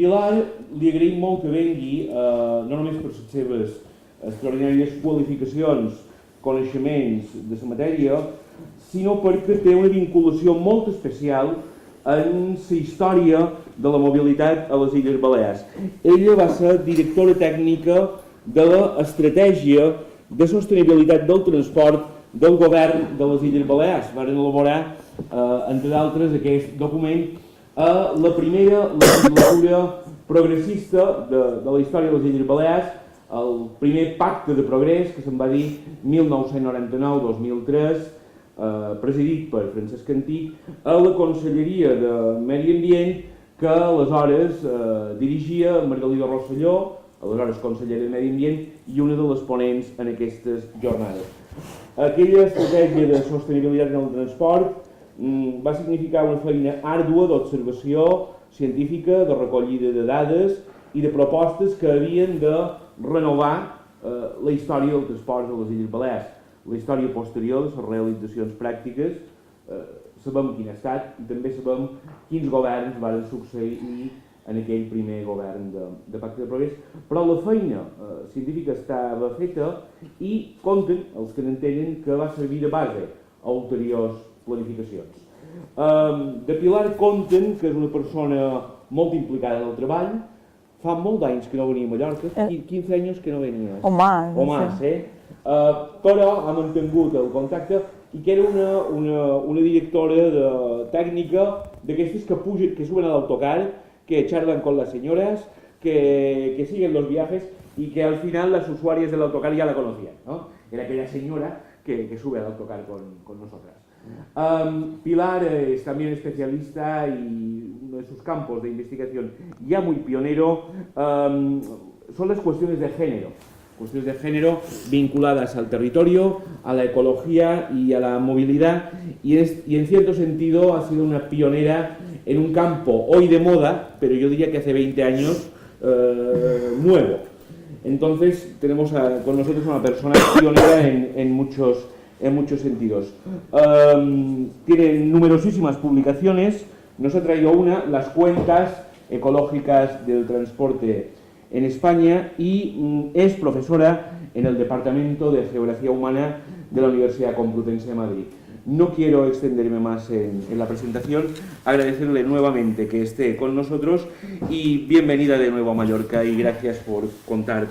Pilar, li agraïm molt que vengui, no només per les seves extraordinàries qualificacions, coneixements de la matèria, sinó perquè té una vinculació molt especial en la història de la mobilitat a les Illes Balears. Ella va ser directora tècnica de l'estratègia de sostenibilitat del transport del govern de les Illes Balears. Van elaborar, entre d'altres, aquest document a la primera legislatura progressista de la història de les Illes Balears, el primer pacte de progrés, que se'n va dir 1999-2003, presidit per Francesc Antich, a la Conselleria de Medi Ambient, que aleshores dirigia Margalida Rosselló, aleshores consellera de Medi Ambient, i una de les ponents en aquestes jornades. Aquella estratègia de sostenibilitat en el transport va significar una feina àrdua d'observació científica, de recollida de dades i de propostes que havien de renovar la història del transport a les Illes Balears. La història posterior de les realitzacions pràctiques, sabem quin ha estat i també sabem quins governs van succeir en aquell primer govern de Pacte de Progrés, però la feina científica estava feta i compten els que n'entenen que va servir de base a ulteriors planificacions. De Pilar compten que és una persona molt implicada en el treball, fa molt d'anys que no venia a Mallorca, 15 anys que no venies. O más, però ha mantingut el contacte i que era una directora tècnica d'aquestes que suben a l'autocar, que charlan con las señoras, que siguen los viajes y que al final las usuarias del autocar ya la conocían, ¿no? Era aquella señora que sube al autocar con nosotras. Pilar es también especialista y uno de sus campos de investigación ya muy pionero son las cuestiones de género vinculadas al territorio, a la ecología y a la movilidad y en cierto sentido ha sido una pionera en un campo hoy de moda, pero yo diría que hace 20 años nuevo. Entonces tenemos con nosotros una persona pionera en muchos sentidos. Tiene numerosísimas publicaciones, nos ha traído una, las cuencas ecológicas del transporte en España y es profesora en el Departamento de Geografía Humana de la Universidad Complutense de Madrid. No quiero extenderme más en la presentación, agradecerle nuevamente que esté con nosotros y bienvenida de nuevo a Mallorca y gracias por contar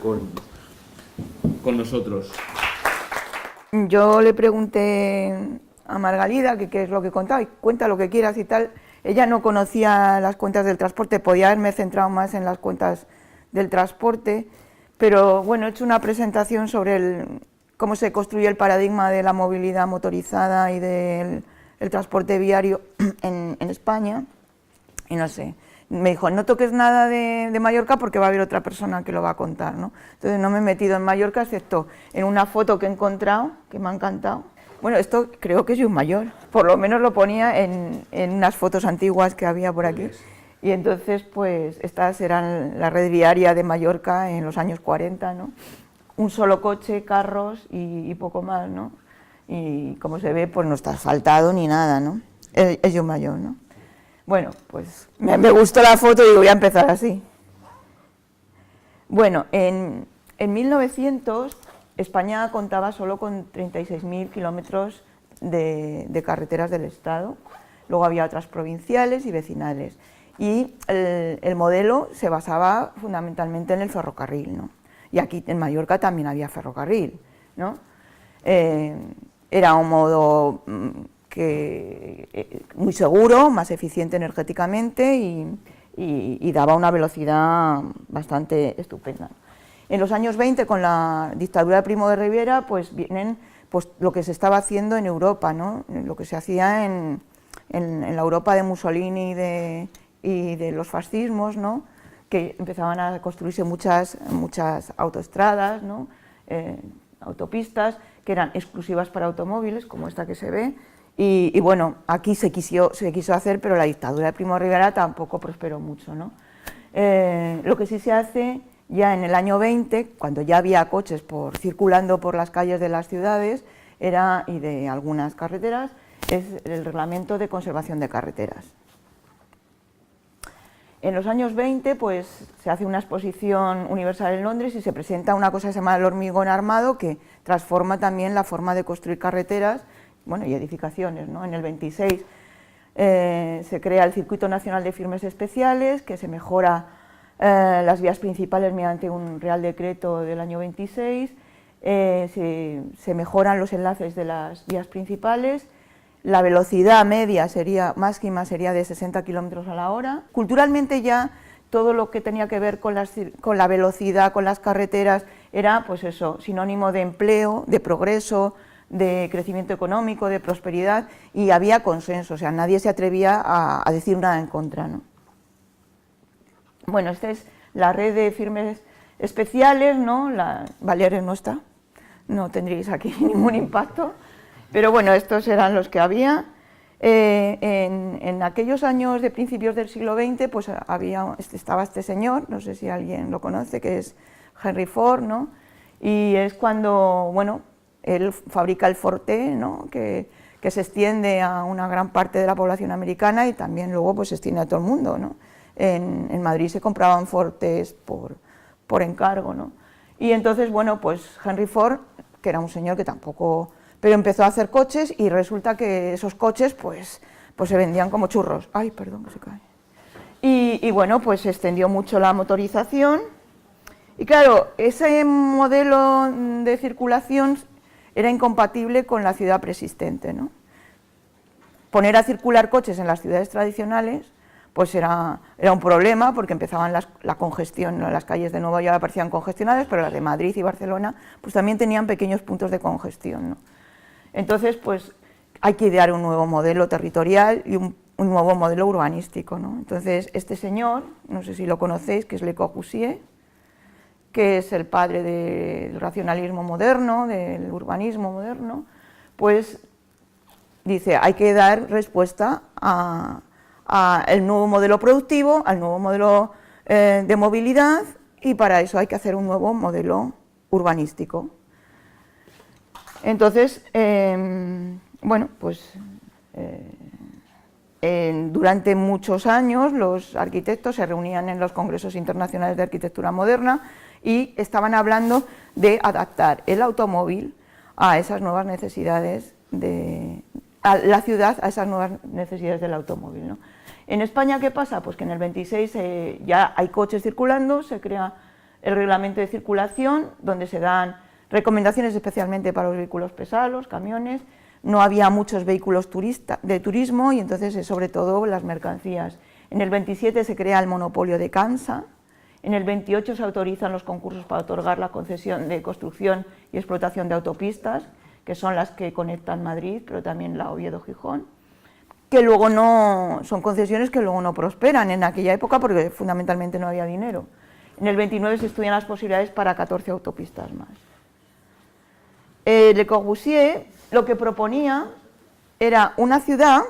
con nosotros. Yo le pregunté a Margalida qué es lo que contaba y cuenta lo que quieras y tal. Ella no conocía las cuentas del transporte, podía haberme centrado más en las cuentas del transporte, pero bueno, he hecho una presentación sobre cómo se construye el paradigma de la movilidad motorizada y del transporte viario en España, y no sé, me dijo, no toques nada de Mallorca porque va a haber otra persona que lo va a contar, ¿no? Entonces no me he metido en Mallorca, excepto en una foto que he encontrado, que me ha encantado. Bueno, esto creo que es un mayor, por lo menos lo ponía en unas fotos antiguas que había por aquí. Y entonces, pues, estas eran la red viaria de Mallorca en los años 40, ¿no? Un solo coche, carros y poco más, ¿no? Y como se ve, pues no está asfaltado ni nada, ¿no? Es yo mayor, ¿no? Bueno, pues me gustó la foto y digo, voy a empezar así. Bueno, en 1900 España contaba solo con 36.000 kilómetros de carreteras del Estado, luego había otras provinciales y vecinales. Y el modelo se basaba fundamentalmente en el ferrocarril, ¿no? Y aquí en Mallorca también había ferrocarril, ¿no? Era un modo muy seguro, más eficiente energéticamente y daba una velocidad bastante estupenda. En los años 20, con la dictadura de Primo de Rivera, pues vienen lo que se estaba haciendo en Europa, ¿no? Lo que se hacía en la Europa de Mussolini y de los fascismos, ¿no? Que empezaban a construirse muchas autoestradas, ¿no? Autopistas que eran exclusivas para automóviles, como esta que se ve, y bueno, aquí se quiso hacer, pero la dictadura de Primo de Rivera tampoco prosperó mucho, ¿no? Lo que sí se hace ya en el año 20, cuando ya había coches circulando por las calles de las ciudades y de algunas carreteras, es el Reglamento de Conservación de Carreteras. En los años 20 pues, se hace una exposición universal en Londres y se presenta una cosa que se llama el hormigón armado, que transforma también la forma de construir carreteras, bueno, y edificaciones, ¿no? En el 26 se crea el Circuito Nacional de Firmes Especiales, que se mejora las vías principales mediante un Real Decreto del año 26, se mejoran los enlaces de las vías principales, la velocidad media máxima sería de 60 km a la hora. Culturalmente ya todo lo que tenía que ver con la velocidad, con las carreteras, era pues eso, sinónimo de empleo, de progreso, de crecimiento económico, de prosperidad, y había consenso, o sea, nadie se atrevía a decir nada en contra, ¿no? Bueno, esta es la red de firmes especiales, ¿no? Baleares no está, no tendríais aquí ningún impacto, pero bueno, estos eran los que había. En aquellos años de principios del siglo XX, pues estaba este señor, no sé si alguien lo conoce, que es Henry Ford, ¿no? Y es cuando, bueno, él fabrica el Forte, ¿no? que se extiende a una gran parte de la población americana y también luego pues se extiende a todo el mundo, ¿no? En Madrid se compraban Fortes por encargo, ¿no? Y entonces, bueno, pues Henry Ford, que era un señor que tampoco, pero empezó a hacer coches y resulta que esos coches pues se vendían como churros. Ay, perdón, que se cae. Y bueno, pues se extendió mucho la motorización y claro, ese modelo de circulación era incompatible con la ciudad preexistente, ¿no? Poner a circular coches en las ciudades tradicionales pues era un problema, porque empezaban la congestión, ¿no? Las calles de Nueva York aparecían congestionadas, pero las de Madrid y Barcelona pues también tenían pequeños puntos de congestión, ¿no? Entonces pues hay que idear un nuevo modelo territorial y un nuevo modelo urbanístico, ¿no? Entonces este señor, no sé si lo conocéis, que es Le Corbusier, que es el padre del racionalismo moderno, del urbanismo moderno, pues dice, hay que dar respuesta al nuevo modelo productivo, al nuevo modelo de movilidad, y para eso hay que hacer un nuevo modelo urbanístico. Entonces, bueno, pues durante muchos años los arquitectos se reunían en los congresos internacionales de arquitectura moderna y estaban hablando de adaptar el automóvil a esas nuevas necesidades a la ciudad, a esas nuevas necesidades del automóvil, ¿no? En España, ¿qué pasa? Pues que en el 26 ya hay coches circulando, se crea el reglamento de circulación, donde se dan recomendaciones especialmente para los vehículos pesados, los camiones. No había muchos vehículos de turismo y entonces sobre todo las mercancías. En el 27 se crea el monopolio de Cansa, en el 28 se autorizan los concursos para otorgar la concesión de construcción y explotación de autopistas, que son las que conectan Madrid, pero también la Oviedo-Gijón, que luego son concesiones que luego no prosperan en aquella época porque fundamentalmente no había dinero. En el 29 se estudian las posibilidades para 14 autopistas más. Le Corbusier lo que proponía era una ciudad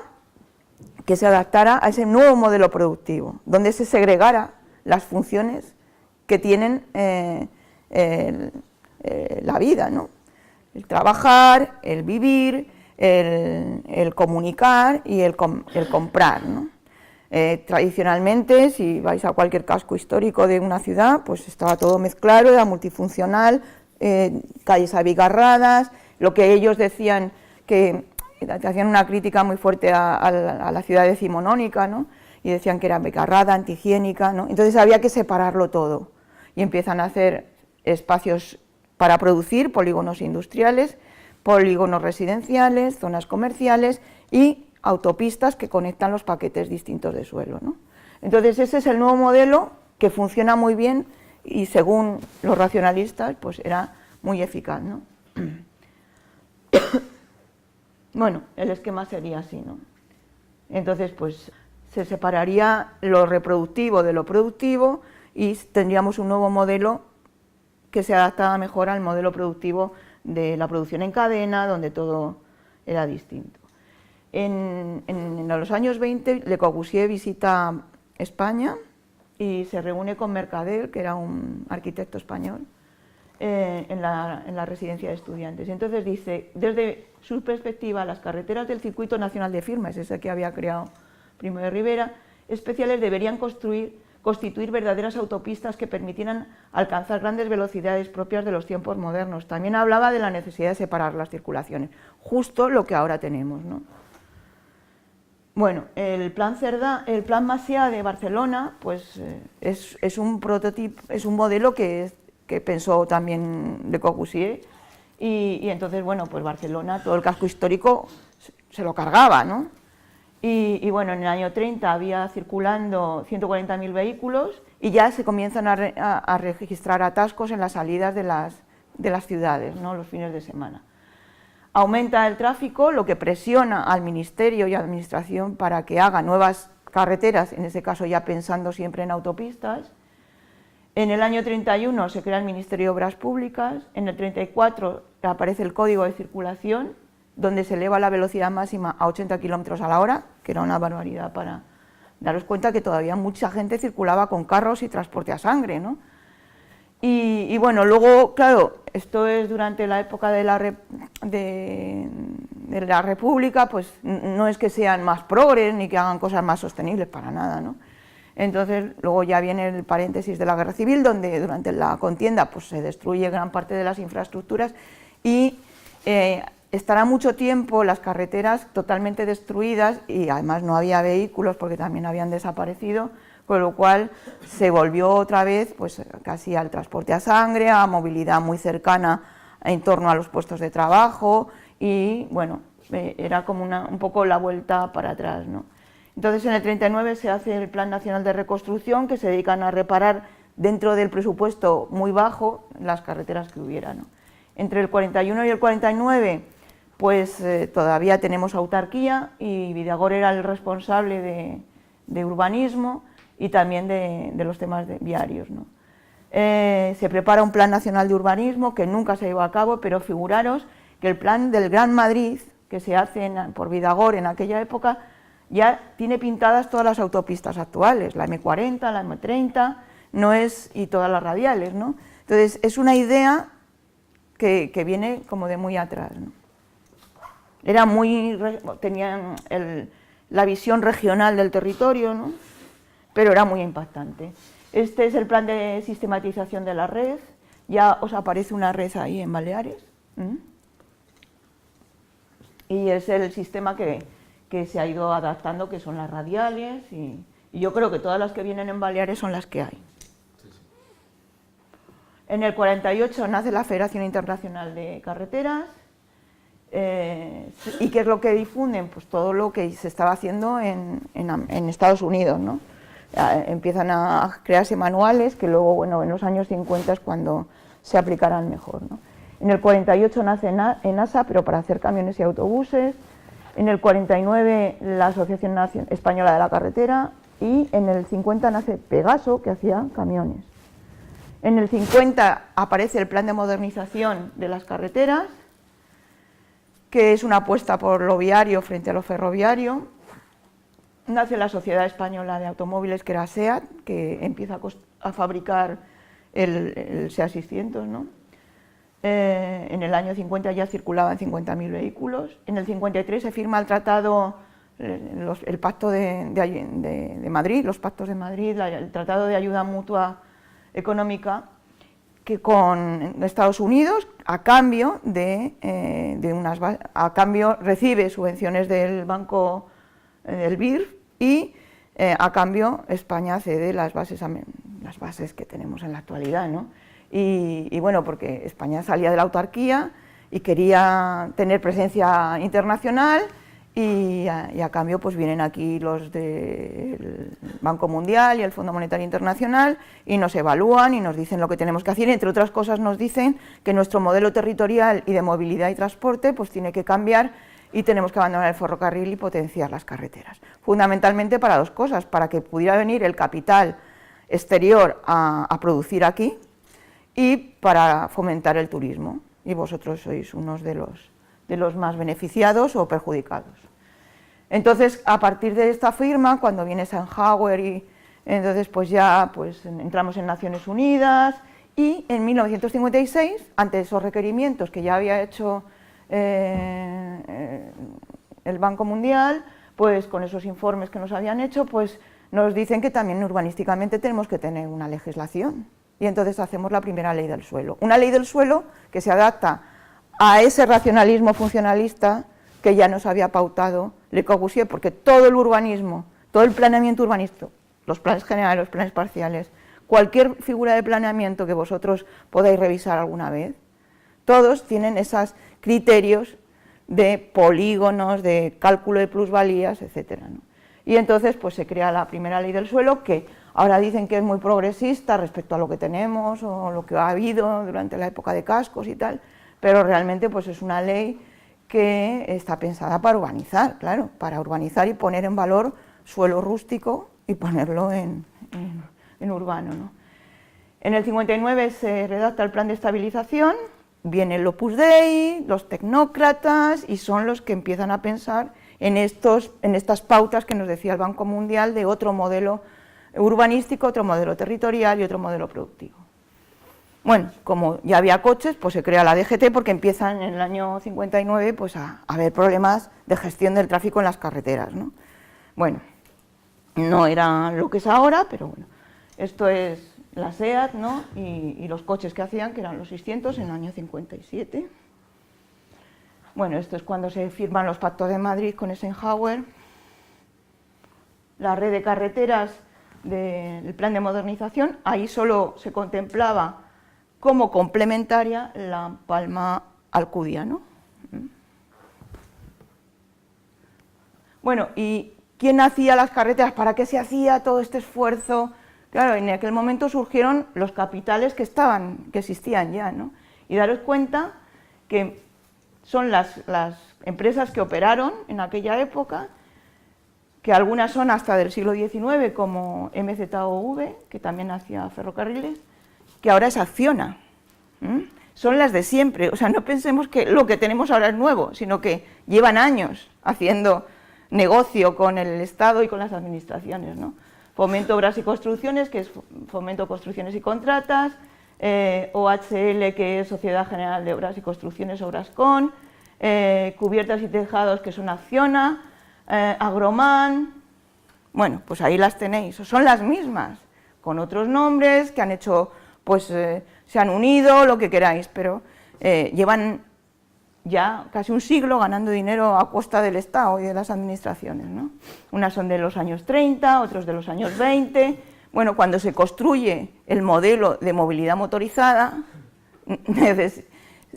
que se adaptara a ese nuevo modelo productivo, donde se segregara las funciones que tienen la vida, ¿no? El trabajar, el vivir, el comunicar y el comprar, ¿no? Tradicionalmente, si vais a cualquier casco histórico de una ciudad, pues estaba todo mezclado, era multifuncional, calles abigarradas, lo que ellos decían, que hacían una crítica muy fuerte a la ciudad decimonónica, ¿no? Y decían que era abigarrada, antihigiénica, ¿no? Entonces había que separarlo todo y empiezan a hacer espacios para producir, polígonos industriales, polígonos residenciales, zonas comerciales y autopistas que conectan los paquetes distintos de suelo, ¿no? Entonces ese es el nuevo modelo que funciona muy bien y según los racionalistas pues era muy eficaz, ¿no? Bueno, el esquema sería así, ¿no? Entonces pues se separaría lo reproductivo de lo productivo y tendríamos un nuevo modelo que se adaptaba mejor al modelo productivo de la producción en cadena, donde todo era distinto. En los años 20, Le Corbusier visita España y se reúne con Mercader, que era un arquitecto español, en la residencia de estudiantes. Y entonces dice, desde su perspectiva, las carreteras del Circuito Nacional de Firmes, ese que había creado Primo de Rivera, especiales deberían constituir verdaderas autopistas que permitieran alcanzar grandes velocidades propias de los tiempos modernos. También hablaba de la necesidad de separar las circulaciones, justo lo que ahora tenemos, ¿no? Bueno, el plan Macià de Barcelona, pues es un prototipo, es un modelo que pensó también Le Corbusier, y entonces, bueno, pues Barcelona, todo el casco histórico se lo cargaba, ¿no? Y bueno, en el año 30 había circulando 140.000 vehículos y ya se comienzan a registrar atascos en las salidas de las ciudades, ¿no?, los fines de semana. Aumenta el tráfico, lo que presiona al Ministerio y a la Administración para que haga nuevas carreteras, en ese caso ya pensando siempre en autopistas. En el año 31 se crea el Ministerio de Obras Públicas, en el 34 aparece el Código de Circulación, donde se eleva la velocidad máxima a 80 km a la hora, que era una barbaridad para daros cuenta que todavía mucha gente circulaba con carros y transporte a sangre, ¿no? Y bueno, luego, claro, esto es durante la época de la República, pues no es que sean más progres ni que hagan cosas más sostenibles, para nada, ¿no? Entonces, luego ya viene el paréntesis de la Guerra Civil, donde durante la contienda pues, se destruye gran parte de las infraestructuras y estará mucho tiempo las carreteras totalmente destruidas y además no había vehículos porque también habían desaparecido, con lo cual se volvió otra vez pues, casi al transporte a sangre, a movilidad muy cercana en torno a los puestos de trabajo y bueno, era como un poco la vuelta para atrás, ¿no? Entonces en el 39 se hace el Plan Nacional de Reconstrucción, que se dedican a reparar dentro del presupuesto muy bajo las carreteras que hubiera, ¿no? Entre el 41 y el 49 pues todavía tenemos autarquía y Vidagor era el responsable de urbanismo y también de los temas viarios, ¿no? Se prepara un Plan Nacional de Urbanismo que nunca se llevó a cabo, pero figuraros que el plan del Gran Madrid, que se hace por Vidagor en aquella época, ya tiene pintadas todas las autopistas actuales, la M40, la M30, no es, y todas las radiales, ¿no? Entonces es una idea que viene como de muy atrás, ¿no? Era tenían la visión regional del territorio, ¿no?, pero era muy impactante. Este es el plan de sistematización de la red, ya os aparece una red ahí en Baleares, y es el sistema que se ha ido adaptando, que son las radiales, y yo creo que todas las que vienen en Baleares son las que hay. En el 48 nace la Federación Internacional de Carreteras, ¿y qué es lo que difunden? Pues todo lo que se estaba haciendo en Estados Unidos, ¿no? Empiezan a crearse manuales que luego, bueno, en los años 50 es cuando se aplicarán mejor, ¿no? En el 48 nace ENASA, pero para hacer camiones y autobuses. En el 49 la Asociación Española de la Carretera y en el 50 nace Pegaso, que hacía camiones. En el 50 aparece el Plan de Modernización de las Carreteras, que es una apuesta por lo viario frente a lo ferroviario. Nace la Sociedad Española de Automóviles, que era SEAT, que empieza a fabricar el SEAT 600, ¿no? En el año 50 ya circulaban 50.000 vehículos. En el 53 se firma el tratado, el Pacto de Madrid, los Pactos de Madrid, el Tratado de Ayuda Mutua Económica, que con Estados Unidos, a cambio recibe subvenciones del banco del BIR y a cambio España cede las bases que tenemos en la actualidad, ¿no? Y bueno, porque España salía de la autarquía y quería tener presencia internacional y a cambio pues vienen aquí los del Banco Mundial y el Fondo Monetario Internacional y nos evalúan y nos dicen lo que tenemos que hacer y entre otras cosas nos dicen que nuestro modelo territorial y de movilidad y transporte pues tiene que cambiar y tenemos que abandonar el ferrocarril y potenciar las carreteras. Fundamentalmente para dos cosas, para que pudiera venir el capital exterior a producir aquí y para fomentar el turismo, y vosotros sois unos de los más beneficiados o perjudicados. Entonces, a partir de esta firma, cuando viene Eisenhower, y entonces pues ya pues, entramos en Naciones Unidas, y en 1956, ante esos requerimientos que ya había hecho el Banco Mundial, pues con esos informes que nos habían hecho, pues nos dicen que también urbanísticamente tenemos que tener una legislación, y entonces hacemos la primera ley del suelo. Una ley del suelo que se adapta a ese racionalismo funcionalista que ya nos había pautado Le Corbusier, porque todo el urbanismo, todo el planeamiento urbanístico, los planes generales, los planes parciales, cualquier figura de planeamiento que vosotros podáis revisar alguna vez, todos tienen esos criterios de polígonos, de cálculo de plusvalías, etcétera, ¿no? Y entonces pues se crea la primera ley del suelo, que ahora dicen que es muy progresista respecto a lo que tenemos o lo que ha habido durante la época de Cascos y tal, pero realmente pues es una ley que está pensada para urbanizar, claro, para urbanizar y poner en valor suelo rústico y ponerlo en urbano, ¿no? En el 59 se redacta el plan de estabilización, viene el Opus Dei, los tecnócratas, y son los que empiezan a pensar en estas pautas que nos decía el Banco Mundial de otro modelo urbanístico, otro modelo territorial y otro modelo productivo. Bueno, como ya había coches, pues se crea la DGT, porque empiezan en el año 59 pues a haber problemas de gestión del tráfico en las carreteras, ¿no? Bueno, no era lo que es ahora, pero bueno, esto es la SEAT, ¿no? Y los coches que hacían, que eran los 600 en el año 57. Bueno, esto es cuando se firman los pactos de Madrid con Eisenhower. La red de carreteras del plan de modernización, ahí solo se contemplaba como complementaria la Palma-Alcudia, ¿no? Bueno, ¿y quién hacía las carreteras? ¿Para qué se hacía todo este esfuerzo? Claro, en aquel momento surgieron los capitales que existían ya, ¿no? Y daros cuenta que son las empresas que operaron en aquella época, que algunas son hasta del siglo XIX, como MZOV, que también hacía ferrocarriles, que ahora es Acciona. Son las de siempre, o sea, no pensemos que lo que tenemos ahora es nuevo, sino que llevan años haciendo negocio con el Estado y con las administraciones, ¿no? Fomento Obras y Construcciones, que es Fomento Construcciones y Contratas, OHL, que es Sociedad General de Obras y Construcciones, Obrascon, Cubiertas y Tejados, que son Acciona, Agroman. Bueno, pues ahí las tenéis, son las mismas, con otros nombres que han hecho, pues se han unido, lo que queráis, pero llevan ya casi un siglo ganando dinero a costa del Estado y de las administraciones, ¿no? Unas son de los años 30, otros de los años 20. Bueno, cuando se construye el modelo de movilidad motorizada,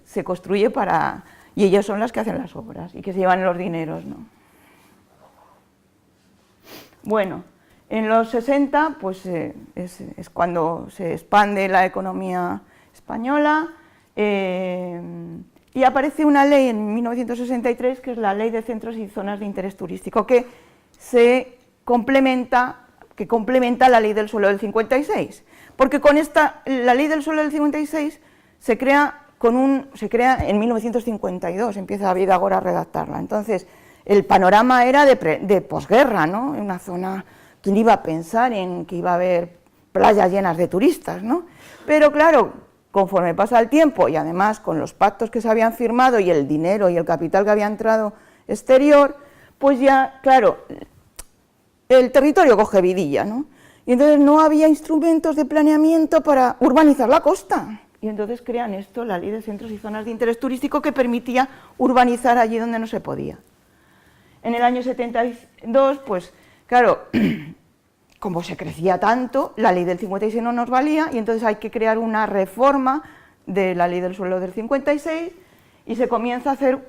se construye para... y ellos son las que hacen las obras y que se llevan los dineros, ¿no? Bueno, en los 60 pues es cuando se expande la economía española, y aparece una ley en 1963, que es la Ley de Centros y Zonas de Interés Turístico, que complementa la Ley del Suelo del 56, porque con la Ley del Suelo del 56 se crea en 1952, empieza Vidagora a redactarla. Entonces, el panorama era de posguerra, ¿no? En una zona, ¿quién iba a pensar en que iba a haber playas llenas de turistas, ¿no? Pero claro, conforme pasa el tiempo y además con los pactos que se habían firmado y el dinero y el capital que había entrado exterior, pues ya, claro, el territorio coge vidilla, ¿no? Y entonces no había instrumentos de planeamiento para urbanizar la costa. Y entonces crean esto, la Ley de Centros y Zonas de Interés Turístico, que permitía urbanizar allí donde no se podía. En el año 72, pues claro, como se crecía tanto, la ley del 56 no nos valía y entonces hay que crear una reforma de la ley del suelo del 56 y se comienza a hacer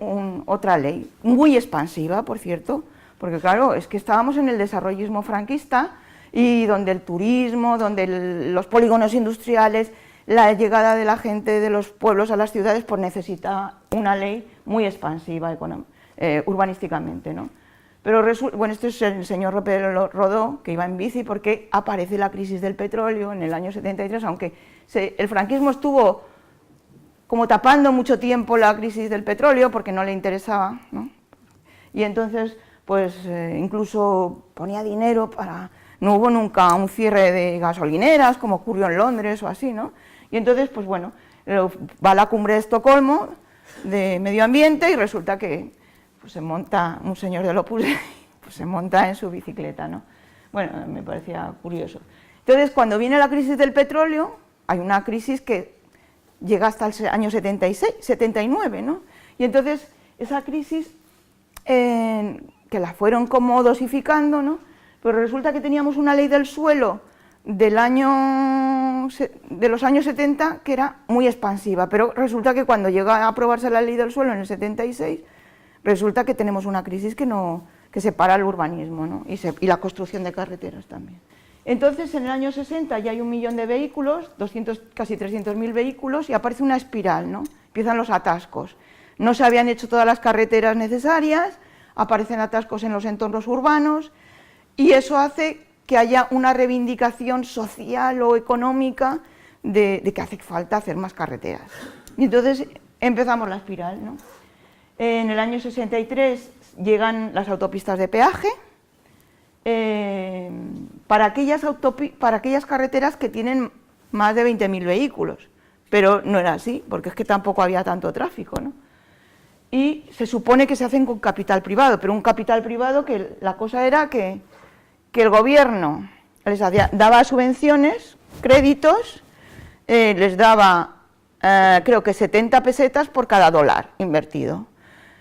otra ley, muy expansiva, por cierto, porque claro, es que estábamos en el desarrollismo franquista y donde el turismo, donde los polígonos industriales, la llegada de la gente de los pueblos a las ciudades, pues necesita una ley muy expansiva urbanísticamente, ¿no? Pero bueno, este es el señor Rodó, que iba en bici, porque aparece la crisis del petróleo en el año 73, aunque el franquismo estuvo como tapando mucho tiempo la crisis del petróleo, porque no le interesaba, ¿no? Y entonces, pues incluso ponía dinero para... No hubo nunca un cierre de gasolineras, como ocurrió en Londres o así, ¿no? Y entonces, pues bueno, va a la cumbre de Estocolmo, de medio ambiente, y resulta que... pues se monta un señor del Opus Dei, pues se monta en su bicicleta, ¿no? Bueno, me parecía curioso. Entonces, cuando viene la crisis del petróleo, hay una crisis que llega hasta el año 76, 79, ¿no? Y entonces, esa crisis, que la fueron como dosificando, ¿no? Pero resulta que teníamos una ley del suelo de los años 70 que era muy expansiva, pero resulta que cuando llega a aprobarse la ley del suelo en el 76, resulta que tenemos una crisis que separa el urbanismo, ¿no? y la construcción de carreteras también. Entonces, en el año 60 ya hay 1 millón de vehículos, casi 300.000 vehículos, y aparece una espiral, ¿no? Empiezan los atascos. No se habían hecho todas las carreteras necesarias, aparecen atascos en los entornos urbanos, y eso hace que haya una reivindicación social o económica de que hace falta hacer más carreteras. Y entonces empezamos la espiral, ¿no? En el año 63 llegan las autopistas de peaje, para aquellas carreteras que tienen más de 20.000 vehículos, pero no era así, porque es que tampoco había tanto tráfico, ¿no? Y se supone que se hacen con capital privado, pero un capital privado que la cosa era que el gobierno les daba subvenciones, créditos, les daba creo que 70 pesetas por cada dólar invertido.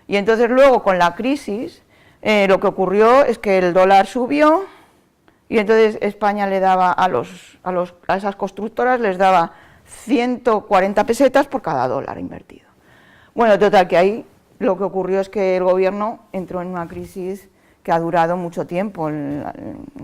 Y entonces luego con la crisis lo que ocurrió es que el dólar subió y entonces España le daba a esas constructoras les daba 140 pesetas por cada dólar invertido. Bueno, total, que ahí lo que ocurrió es que el gobierno entró en una crisis que ha durado mucho tiempo,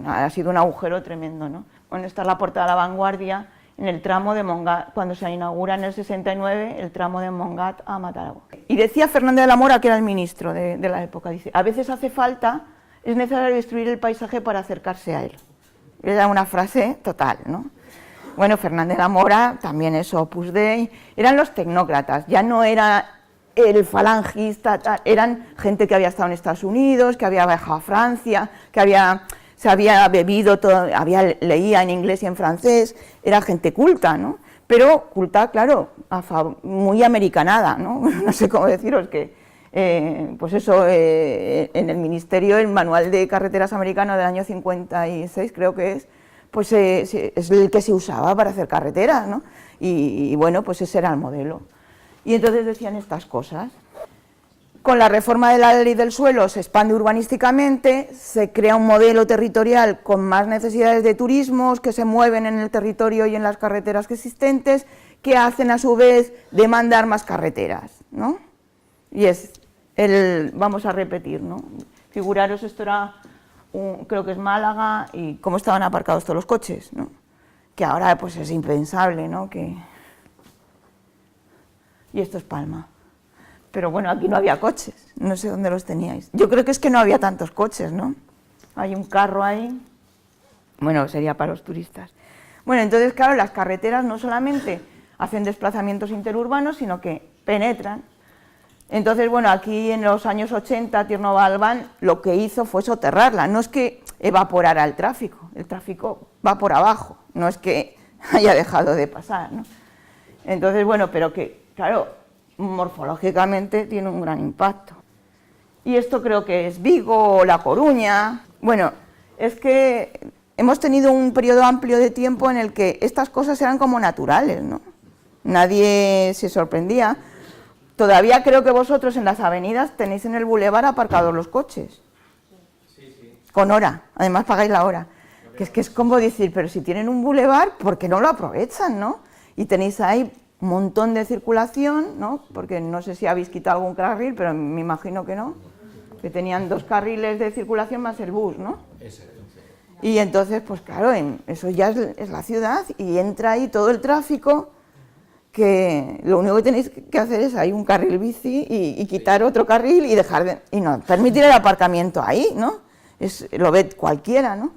ha sido un agujero tremendo, ¿no? Bueno, esta es la portada de La Vanguardia, en el tramo de Montgat, cuando se inaugura en el 69 el tramo de Montgat a Mataró. Y decía Fernández de la Mora, que era el ministro de la época, dice, a veces hace falta, es necesario destruir el paisaje para acercarse a él. Era una frase total, ¿no? Bueno, Fernández de la Mora, también eso, Opus Dei, eran los tecnócratas, ya no era el falangista, eran gente que había estado en Estados Unidos, que había viajado a Francia, que se había bebido, leía en inglés y en francés, era gente culta, ¿no? Pero culta, claro, muy americanada, ¿no? No sé cómo deciros que, pues eso, en el Ministerio, el Manual de Carreteras Americano del año 56, creo que es, pues es el que se usaba para hacer carreteras, ¿no? Y bueno, pues ese era el modelo. Y entonces decían estas cosas. Con la reforma de la ley del suelo se expande urbanísticamente, se crea un modelo territorial con más necesidades de turismos que se mueven en el territorio y en las carreteras existentes, que hacen a su vez demandar más carreteras, ¿no? Y vamos a repetir, ¿no? Figuraros, esto era, creo que es Málaga, y cómo estaban aparcados todos los coches, ¿no? Que ahora pues es impensable, ¿no? Y esto es Palma. Pero bueno, aquí no había coches, no sé dónde los teníais. Yo creo que es que no había tantos coches, ¿no? Hay un carro ahí, bueno, sería para los turistas. Bueno, entonces, claro, las carreteras no solamente hacen desplazamientos interurbanos, sino que penetran. Entonces, bueno, aquí en los años 80, Tierno Galván lo que hizo fue soterrarla. No es que evaporara el tráfico va por abajo, no es que haya dejado de pasar, ¿no? Entonces, bueno, pero que, claro, morfológicamente tiene un gran impacto. Y esto creo que es Vigo o La Coruña. Bueno, es que hemos tenido un periodo amplio de tiempo en el que estas cosas eran como naturales, ¿no? Nadie se sorprendía. Todavía creo que vosotros en las avenidas tenéis en el bulevar aparcados los coches. Sí, sí. Con hora, además pagáis la hora. Que es como decir, pero si tienen un bulevar, ¿por qué no lo aprovechan, no? Y tenéis ahí un montón de circulación, ¿no? Porque no sé si habéis quitado algún carril, pero me imagino que no, que tenían 2 carriles de circulación más el bus, ¿no? Y entonces, pues claro, eso ya es la ciudad y entra ahí todo el tráfico, que lo único que tenéis que hacer es ahí un carril bici y quitar otro carril y no permitir el aparcamiento ahí, ¿no? Lo ve cualquiera, ¿no?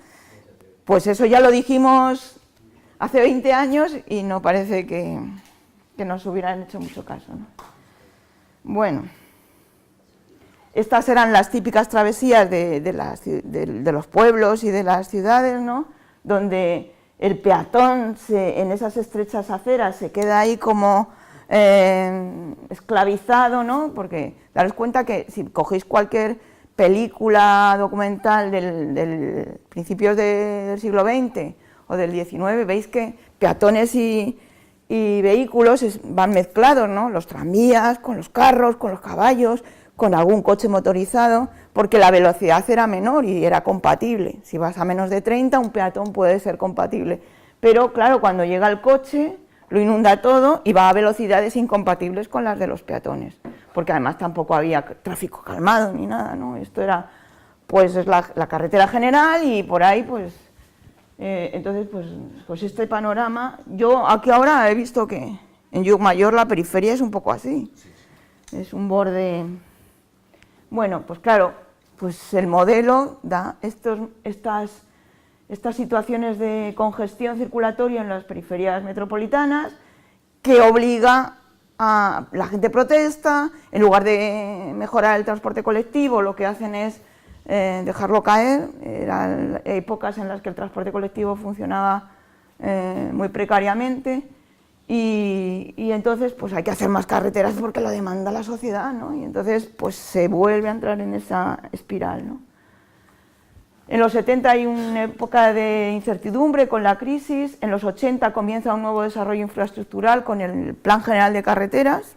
Pues eso ya lo dijimos hace 20 años y no parece que nos hubieran hecho mucho caso, ¿no? Bueno, estas eran las típicas travesías de los pueblos y de las ciudades, ¿no? Donde el peatón en esas estrechas aceras se queda ahí como esclavizado, ¿no? Porque daros cuenta que si cogéis cualquier película documental del principios del siglo XX o del XIX, veis que peatones y vehículos van mezclados, ¿no? Los tranvías, con los carros, con los caballos, con algún coche motorizado, porque la velocidad era menor y era compatible. Si vas a menos de 30, un peatón puede ser compatible. Pero claro, cuando llega el coche, lo inunda todo y va a velocidades incompatibles con las de los peatones, porque además tampoco había tráfico calmado ni nada, ¿no? Esto era, pues, es la carretera general y por ahí, pues, entonces, pues este panorama, yo aquí ahora he visto que en Llucmayor la periferia es un poco así, es un borde. Bueno, pues claro, pues el modelo da estas situaciones de congestión circulatoria en las periferias metropolitanas que obliga a la gente protesta, en lugar de mejorar el transporte colectivo, lo que hacen es dejarlo caer. Eran épocas en las que el transporte colectivo funcionaba muy precariamente y entonces pues hay que hacer más carreteras porque lo demanda la sociedad, ¿no? Y entonces pues se vuelve a entrar en esa espiral, ¿no? En los 70 hay una época de incertidumbre con la crisis, en los 80 comienza un nuevo desarrollo infraestructural con el Plan General de Carreteras,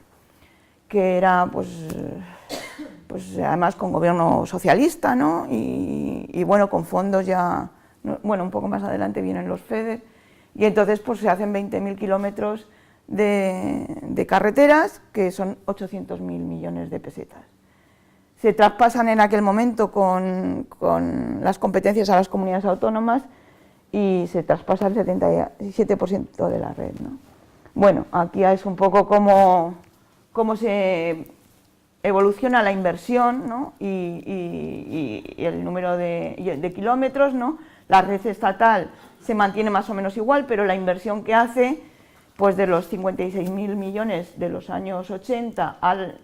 que era pues además con gobierno socialista, ¿no? Y bueno, con fondos ya, bueno, un poco más adelante vienen los FEDER, y entonces pues se hacen 20.000 kilómetros de carreteras, que son 800.000 millones de pesetas. Se traspasan en aquel momento con las competencias a las comunidades autónomas y se traspasa el 77% de la red, ¿no? Bueno, aquí es un poco cómo se evoluciona la inversión, ¿no? y el número de kilómetros, ¿no? La red estatal se mantiene más o menos igual, pero la inversión que hace, pues de los 56.000 millones de los años 80 al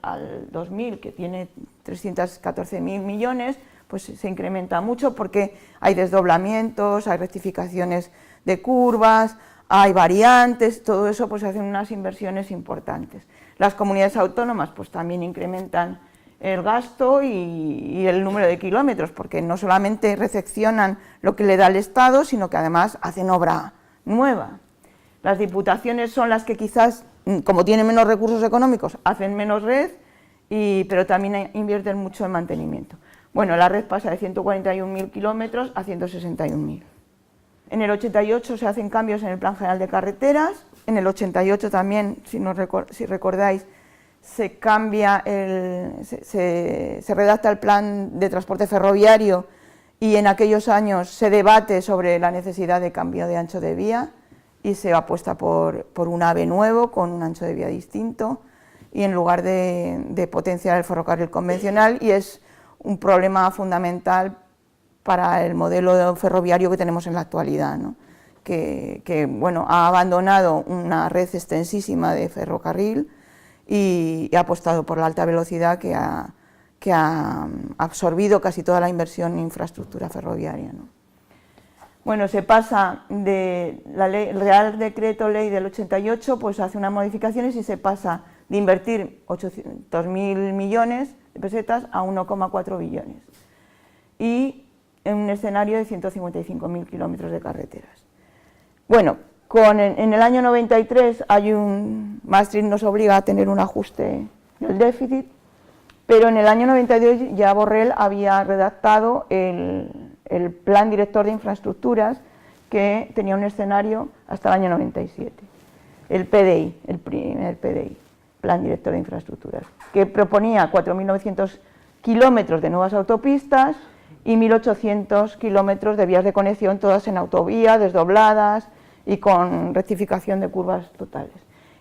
2000, que tiene 314.000 millones, pues se incrementa mucho porque hay desdoblamientos, hay rectificaciones de curvas, hay variantes, todo eso pues hacen unas inversiones importantes. Las comunidades autónomas pues también incrementan el gasto y el número de kilómetros, porque no solamente recepcionan lo que le da el Estado, sino que además hacen obra nueva. Las diputaciones son las que quizás, como tienen menos recursos económicos, hacen menos red, pero también invierten mucho en mantenimiento. Bueno, la red pasa de 141.000 kilómetros a 161.000. En el 88 se hacen cambios en el Plan General de Carreteras. En el 88 también, si recordáis, se cambia, se redacta el Plan de Transporte Ferroviario y en aquellos años se debate sobre la necesidad de cambio de ancho de vía y se apuesta por un AVE nuevo con un ancho de vía distinto y en lugar de potenciar el ferrocarril convencional, y es un problema fundamental para el modelo ferroviario que tenemos en la actualidad, ¿no? que bueno, ha abandonado una red extensísima de ferrocarril y ha apostado por la alta velocidad que ha absorbido casi toda la inversión en infraestructura ferroviaria, ¿no? Bueno, se pasa de la ley, el Real Decreto Ley del 88, pues hace unas modificaciones y se pasa de invertir 800.000 millones de pesetas a 1,4 billones. Y en un escenario de 155.000 kilómetros de carreteras. Bueno, en el año 93 Maastricht nos obliga a tener un ajuste del déficit, pero en el año 92 ya Borrell había redactado el Plan Director de Infraestructuras, que tenía un escenario hasta el año 97, el PDI, el primer PDI, Plan Director de Infraestructuras, que proponía 4.900 kilómetros de nuevas autopistas y 1.800 kilómetros de vías de conexión, todas en autovía, desdobladas y con rectificación de curvas totales.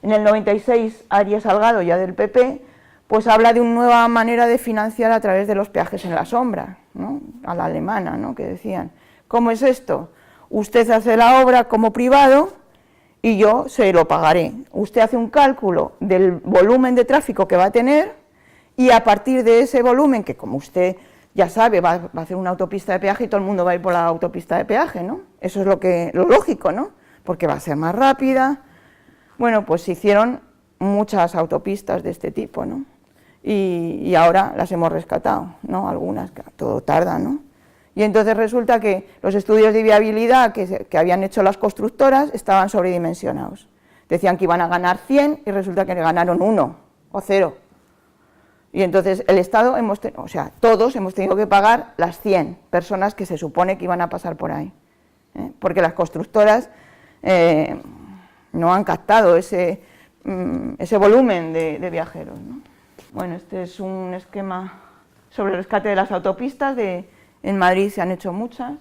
En el 96, Arias Salgado, ya del PP, pues habla de una nueva manera de financiar a través de los peajes en la sombra, ¿no? A la alemana, ¿no? Que decían, ¿cómo es esto? Usted hace la obra como privado y yo se lo pagaré. Usted hace un cálculo del volumen de tráfico que va a tener y a partir de ese volumen, que como usted ya sabe, va a hacer una autopista de peaje y todo el mundo va a ir por la autopista de peaje, ¿no? Eso es lo lógico, ¿no? Porque va a ser más rápida. Bueno, pues se hicieron muchas autopistas de este tipo, ¿no? y ahora las hemos rescatado, ¿no? Algunas, que todo tarda, ¿no? Y entonces resulta que los estudios de viabilidad que habían hecho las constructoras estaban sobredimensionados. Decían que iban a ganar 100 y resulta que ganaron 1 o 0. Y entonces el Estado, o sea, todos hemos tenido que pagar las 100 personas que se supone que iban a pasar por ahí, porque las constructoras no han captado ese volumen de viajeros, ¿no? Bueno, este es un esquema sobre el rescate de las autopistas. En Madrid se han hecho muchas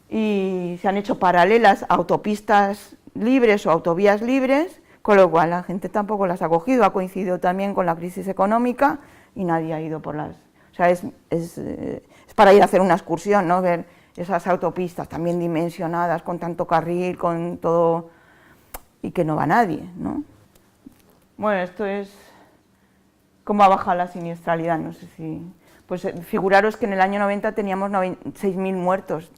y se han hecho paralelas a autopistas libres o autovías libres, con lo cual la gente tampoco las ha cogido. Ha coincidido también con la crisis económica y nadie ha ido por las... O sea, es para ir a hacer una excursión, ¿no? Ver esas autopistas también dimensionadas, con tanto carril, con todo... y que no va nadie, ¿no? Bueno, esto es cómo ha bajado la siniestralidad, no sé si... Pues figuraros que en el año 90 teníamos 6.000 muertos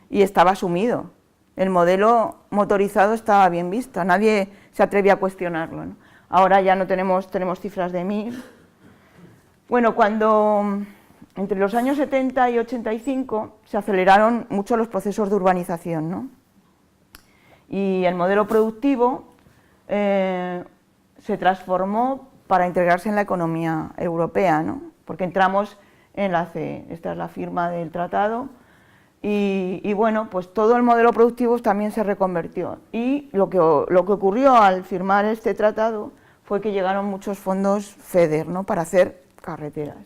y estaba asumido. El modelo motorizado estaba bien visto, nadie se atrevía a cuestionarlo, ¿no? Ahora ya no tenemos cifras de 1.000. Bueno, cuando entre los años 70 y 85 se aceleraron mucho los procesos de urbanización, ¿no? Y el modelo productivo se transformó para integrarse en la economía europea, ¿no? Porque entramos en la CE, esta es la firma del tratado, y bueno, pues todo el modelo productivo también se reconvertió. Y lo que ocurrió al firmar este tratado fue que llegaron muchos fondos FEDER, ¿no? Para hacer carreteras.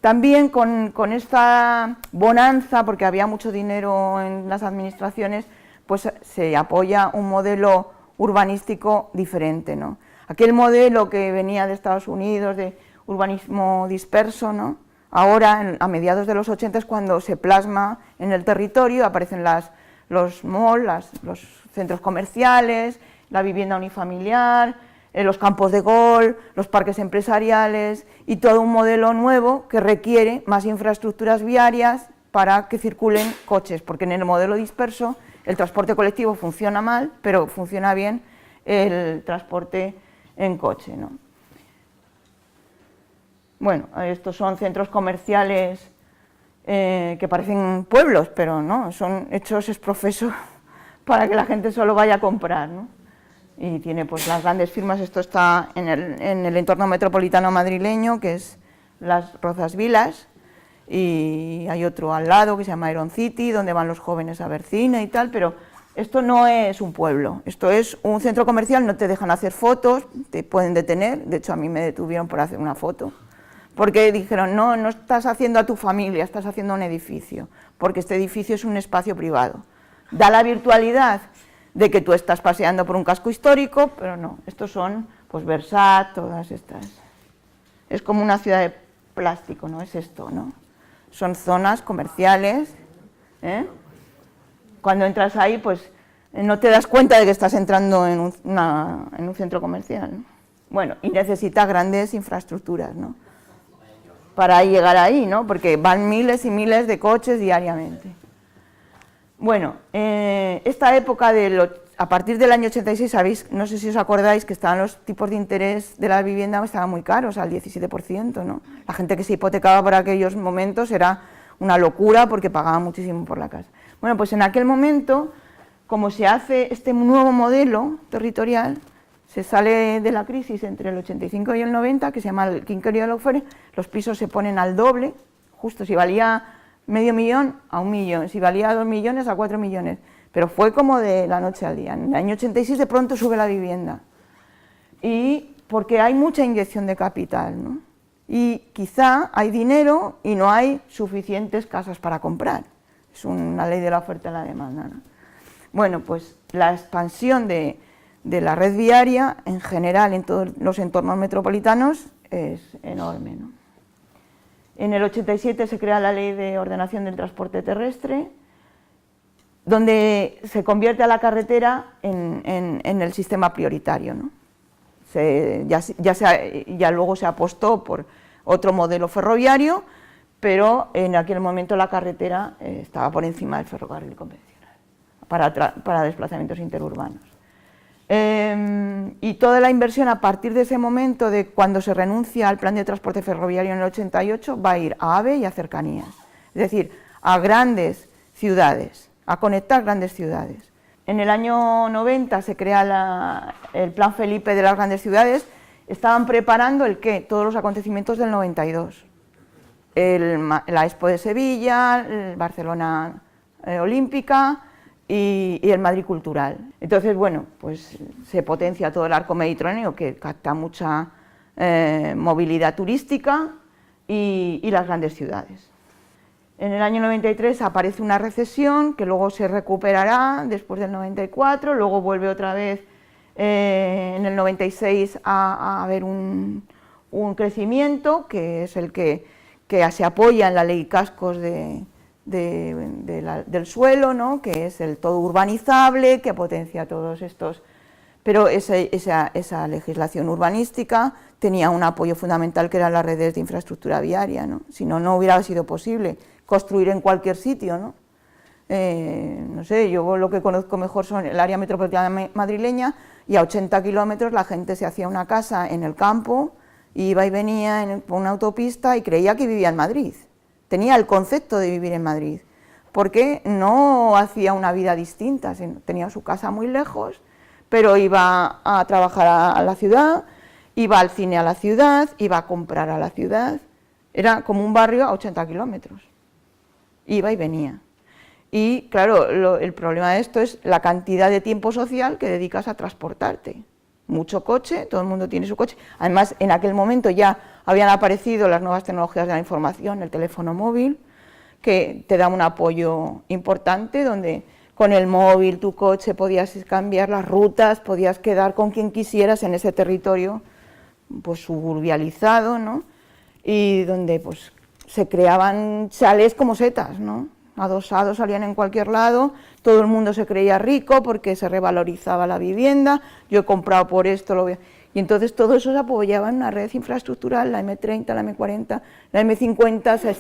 También con esta bonanza, porque había mucho dinero en las administraciones, pues se apoya un modelo urbanístico diferente, ¿no? Aquel modelo que venía de Estados Unidos, de urbanismo disperso, ¿no? Ahora, a mediados de los 80 es cuando se plasma en el territorio, aparecen los malls, los centros comerciales, la vivienda unifamiliar, los campos de golf, los parques empresariales y todo un modelo nuevo que requiere más infraestructuras viarias para que circulen coches, porque en el modelo disperso el transporte colectivo funciona mal, pero funciona bien el transporte en coche, ¿no? Bueno, estos son centros comerciales que parecen pueblos, pero no, son hechos ex professo para que la gente solo vaya a comprar, ¿no? Y tiene pues las grandes firmas. Esto está en el entorno metropolitano madrileño, que es Las Rozas Vilas, y hay otro al lado que se llama Iron City, donde van los jóvenes a ver cine y tal, pero esto no es un pueblo, esto es un centro comercial. No te dejan hacer fotos, te pueden detener. De hecho, a mí me detuvieron por hacer una foto, porque dijeron, no estás haciendo a tu familia, estás haciendo un edificio, porque este edificio es un espacio privado. Da la virtualidad de que tú estás paseando por un casco histórico, pero no, estos son, pues, Versat, todas estas. Es como una ciudad de plástico, ¿no? Es esto, ¿no? Son zonas comerciales, ¿eh? Cuando entras ahí, pues, no te das cuenta de que estás entrando en un centro comercial, ¿no? Bueno, y necesitas grandes infraestructuras, ¿no? Para llegar ahí, ¿no? Porque van miles y miles de coches diariamente. Bueno, esta época, a partir del año 86, sabéis, no sé si os acordáis, que estaban los tipos de interés de la vivienda, estaban muy caros, al 17%, ¿no? La gente que se hipotecaba por aquellos momentos era una locura porque pagaba muchísimo por la casa. Bueno, pues en aquel momento, como se hace este nuevo modelo territorial, se sale de la crisis entre el 85 y el 90, que se llama el quinquenio de Lawfare. Los pisos se ponen al doble, justo si valía $500.000 a 1 millón, si valía 2 millones a 4 millones, pero fue como de la noche al día. En el año 86 de pronto sube la vivienda, y porque hay mucha inyección de capital, ¿no? Y quizá hay dinero y no hay suficientes casas para comprar. Es una ley de la oferta y la demanda, ¿no? Bueno, pues la expansión de la red viaria en general en todos los entornos metropolitanos es enorme, ¿no? En el 87 se crea la Ley de Ordenación del Transporte Terrestre, donde se convierte a la carretera en el sistema prioritario, ¿no? Ya luego se apostó por otro modelo ferroviario, pero en aquel momento la carretera estaba por encima del ferrocarril convencional para desplazamientos interurbanos. Y toda la inversión a partir de ese momento, de cuando se renuncia al plan de transporte ferroviario en el 88, va a ir a AVE y a cercanías, es decir, a grandes ciudades, a conectar grandes ciudades. En el año 90 se crea el Plan Felipe de las grandes ciudades. Estaban preparando todos los acontecimientos del 92, la Expo de Sevilla, el Barcelona Olímpica y el Madrid Cultural. Entonces, bueno, pues se potencia todo el arco mediterráneo, que capta mucha movilidad turística, y las grandes ciudades. En el año 93 aparece una recesión que luego se recuperará después del 94, luego vuelve otra vez en el 96 a haber un crecimiento, que es el que se apoya en la ley Cascos del suelo, ¿no? Que es el todo urbanizable, que potencia todos estos. Pero esa legislación urbanística tenía un apoyo fundamental, que eran las redes de infraestructura viaria, ¿no? Si no, no hubiera sido posible construir en cualquier sitio, ¿no? No sé, yo lo que conozco mejor son el área metropolitana madrileña, y a 80 kilómetros la gente se hacía una casa en el campo, iba y venía por una autopista y creía que vivía en Madrid. Tenía el concepto de vivir en Madrid, porque no hacía una vida distinta, tenía su casa muy lejos, pero iba a trabajar a la ciudad, iba al cine a la ciudad, iba a comprar a la ciudad. Era como un barrio a 80 kilómetros. Iba y venía. Y claro, el problema de esto es la cantidad de tiempo social que dedicas a transportarte. Mucho coche, todo el mundo tiene su coche. Además, en aquel momento ya habían aparecido las nuevas tecnologías de la información, el teléfono móvil, que te da un apoyo importante, donde con el móvil, tu coche, podías cambiar las rutas, podías quedar con quien quisieras en ese territorio pues suburbializado, ¿no? Y donde pues se creaban chalés como setas, ¿no? Adosados salían en cualquier lado, todo el mundo se creía rico porque se revalorizaba la vivienda, yo he comprado por esto, y entonces todo eso se apoyaba en una red infraestructural, la M30, la M40, la M50, se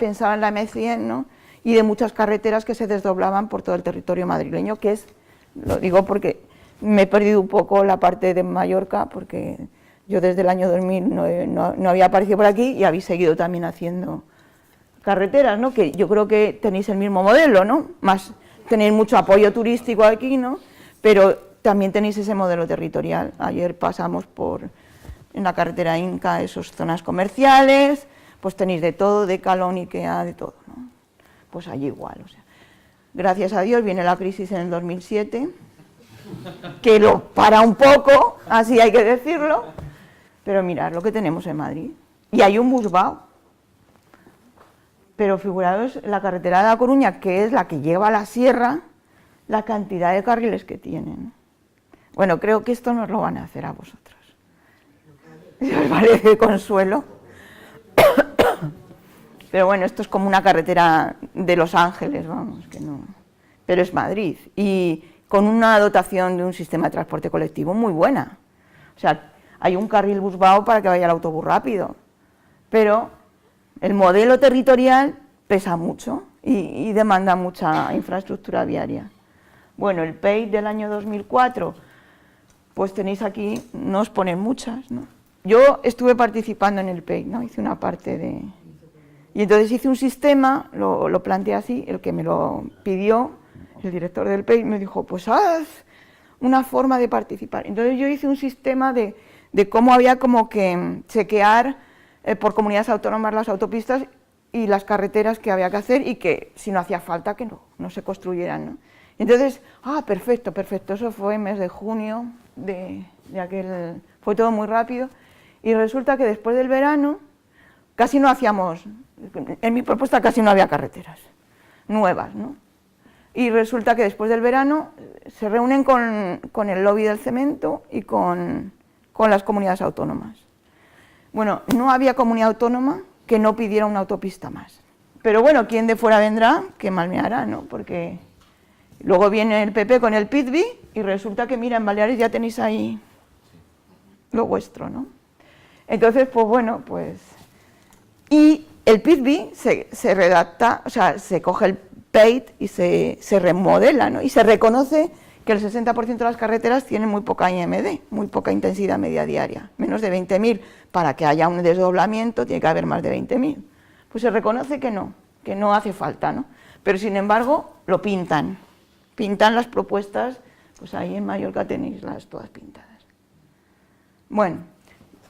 pensaba en la M100, ¿no? Y de muchas carreteras que se desdoblaban por todo el territorio madrileño, que es, lo digo porque me he perdido un poco la parte de Mallorca, porque yo desde el año 2000 no había aparecido por aquí, y habéis seguido también haciendo carreteras, ¿no? Que yo creo que tenéis el mismo modelo, ¿no? Más tenéis mucho apoyo turístico aquí, ¿no? Pero también tenéis ese modelo territorial. Ayer pasamos en la carretera Inca, esas zonas comerciales, pues tenéis de todo, de Calón, Ikea, de todo, ¿no? Pues allí igual, o sea. Gracias a Dios viene la crisis en el 2007, que lo para un poco, así hay que decirlo, pero mirad lo que tenemos en Madrid. Y hay un busvao. Pero figuraos la carretera de La Coruña, que es la que lleva a la sierra, la cantidad de carriles que tienen. Bueno, creo que esto nos lo van a hacer a vosotros. Si os parece consuelo. Pero bueno, esto es como una carretera de Los Ángeles, vamos, que no. Pero es Madrid, y con una dotación de un sistema de transporte colectivo muy buena. O sea, hay un carril busvao para que vaya el autobús rápido, pero el modelo territorial pesa mucho y demanda mucha infraestructura viaria. Bueno, el PEI del año 2004, pues tenéis aquí, no os ponen muchas, ¿no? Yo estuve participando en el PEI, ¿no? Hice una parte de... Y entonces hice un sistema, lo planteé así, el que me lo pidió, el director del PEI, me dijo, pues haz una forma de participar. Entonces yo hice un sistema de cómo había como que chequear por comunidades autónomas las autopistas y las carreteras que había que hacer, y que si no hacía falta que no se construyeran, ¿no? Entonces, perfecto, eso fue en mes de junio de aquel, fue todo muy rápido, y resulta que después del verano casi no hacíamos, en mi propuesta casi no había carreteras nuevas, ¿no? Y resulta que después del verano se reúnen con el lobby del cemento y con las comunidades autónomas. Bueno, no había comunidad autónoma que no pidiera una autopista más. Pero bueno, ¿quién de fuera vendrá? Qué mal me hará, ¿no? Porque luego viene el PP con el PITBI y resulta que, mira, en Baleares ya tenéis ahí lo vuestro, ¿no? Entonces, pues bueno, pues... Y el PITBI se redacta, o sea, se coge el PEIT y se remodela, ¿no? Y se reconoce que el 60% de las carreteras tienen muy poca IMD, muy poca intensidad media diaria, menos de 20.000. Para que haya un desdoblamiento tiene que haber más de 20.000. Pues se reconoce que no hace falta, ¿no? Pero sin embargo lo pintan las propuestas, pues ahí en Mallorca tenéis las todas pintadas. Bueno,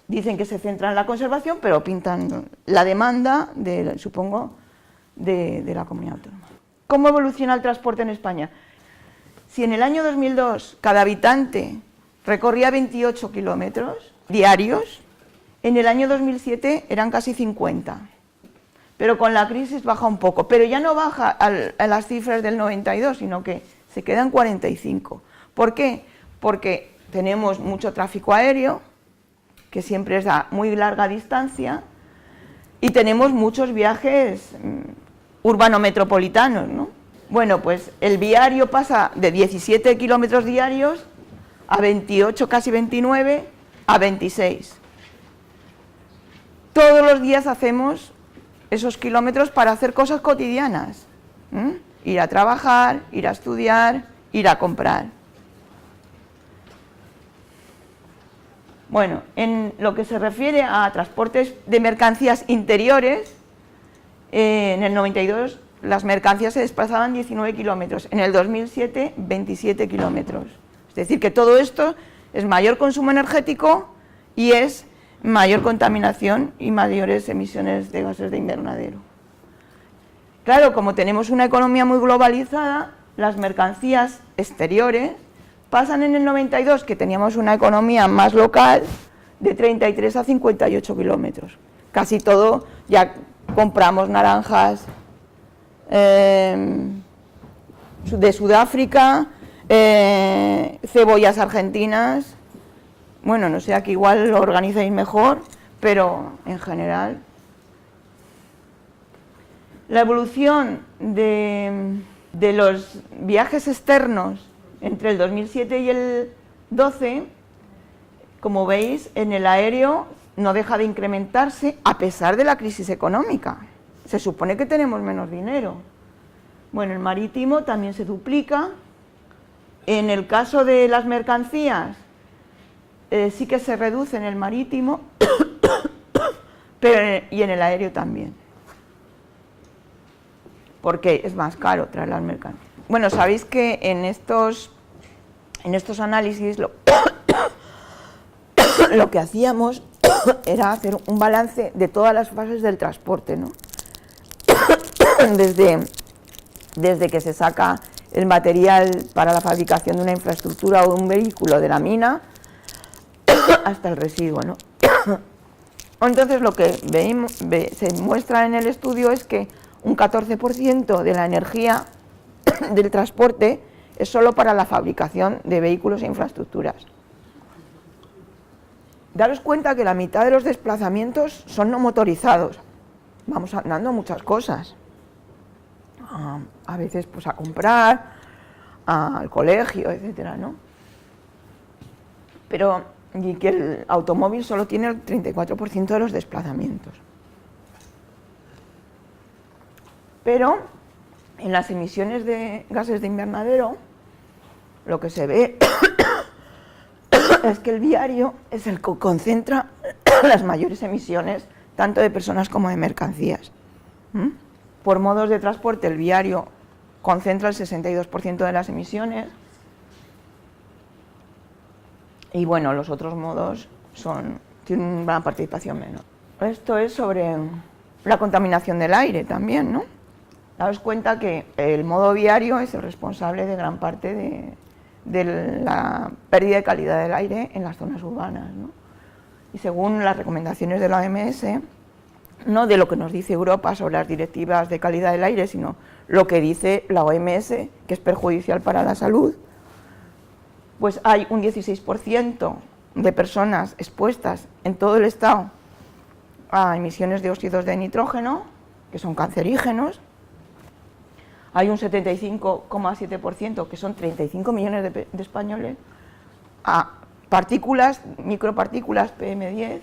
dicen que se centran en la conservación, pero pintan la demanda, supongo, de la comunidad autónoma. ¿Cómo evoluciona el transporte en España? Si en el año 2002 cada habitante recorría 28 kilómetros diarios, en el año 2007 eran casi 50. Pero con la crisis baja un poco, pero ya no baja a las cifras del 92, sino que se quedan 45. ¿Por qué? Porque tenemos mucho tráfico aéreo, que siempre es a muy larga distancia, y tenemos muchos viajes urbano-metropolitanos, ¿no? Bueno, pues el viario pasa de 17 kilómetros diarios a 28, casi 29, a 26. Todos los días hacemos esos kilómetros para hacer cosas cotidianas, ir a trabajar, ir a estudiar, ir a comprar. Bueno, en lo que se refiere a transportes de mercancías interiores, en el 92 las mercancías se desplazaban 19 kilómetros, en el 2007 27 kilómetros. Es decir, que todo esto es mayor consumo energético y es mayor contaminación y mayores emisiones de gases de invernadero. Claro, como tenemos una economía muy globalizada, las mercancías exteriores pasan en el 92, que teníamos una economía más local, de 33 a 58 kilómetros. Casi todo, ya compramos naranjas de Sudáfrica, cebollas argentinas. Bueno, no sé, aquí igual lo organizáis mejor, pero en general. La evolución de los viajes externos entre el 2007 y el 12, como veis, en el aéreo no deja de incrementarse a pesar de la crisis económica. Se supone que tenemos menos dinero. Bueno, el marítimo también se duplica. En el caso de las mercancías, sí que se reduce en el marítimo, pero y en el aéreo también, porque es más caro traer las mercancías. Bueno, sabéis que en estos análisis lo que hacíamos era hacer un balance de todas las fases del transporte, ¿no? Desde que se saca el material para la fabricación de una infraestructura o de un vehículo de la mina hasta el residuo, ¿no? Entonces lo que se muestra en el estudio es que un 14% de la energía del transporte es solo para la fabricación de vehículos e infraestructuras. Daros cuenta que la mitad de los desplazamientos son no motorizados. Vamos andando muchas cosas. A veces pues a comprar, al colegio, etcétera, ¿no? Pero y que el automóvil solo tiene el 34% de los desplazamientos. Pero en las emisiones de gases de invernadero, lo que se ve es que el viario es el que concentra las mayores emisiones, tanto de personas como de mercancías. Por modos de transporte, el viario concentra el 62% de las emisiones y bueno, los otros modos tienen una participación menor. Esto es sobre la contaminación del aire también, ¿no? Daos cuenta que el modo viario es el responsable de gran parte de la pérdida de calidad del aire en las zonas urbanas, ¿no? Y según las recomendaciones de la OMS, no de lo que nos dice Europa sobre las directivas de calidad del aire, sino lo que dice la OMS, que es perjudicial para la salud, pues hay un 16% de personas expuestas en todo el Estado a emisiones de óxidos de nitrógeno, que son cancerígenos. Hay un 75,7%, que son 35 millones de españoles, a partículas, micropartículas PM10,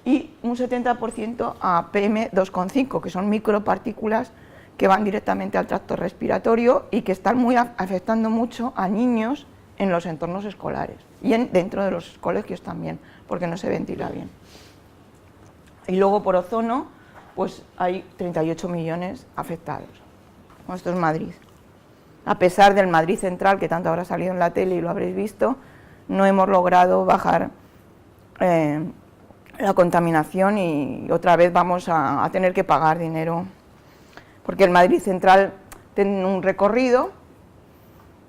y un 70% a PM2,5, que son micropartículas que van directamente al tracto respiratorio y que están afectando mucho a niños en los entornos escolares y dentro de los colegios también, porque no se ventila bien. Y luego por ozono, pues hay 38 millones afectados. Bueno, esto es Madrid. A pesar del Madrid central, que tanto habrá salido en la tele y lo habréis visto, no hemos logrado bajar la contaminación y otra vez vamos a tener que pagar dinero, porque el Madrid central tiene un recorrido,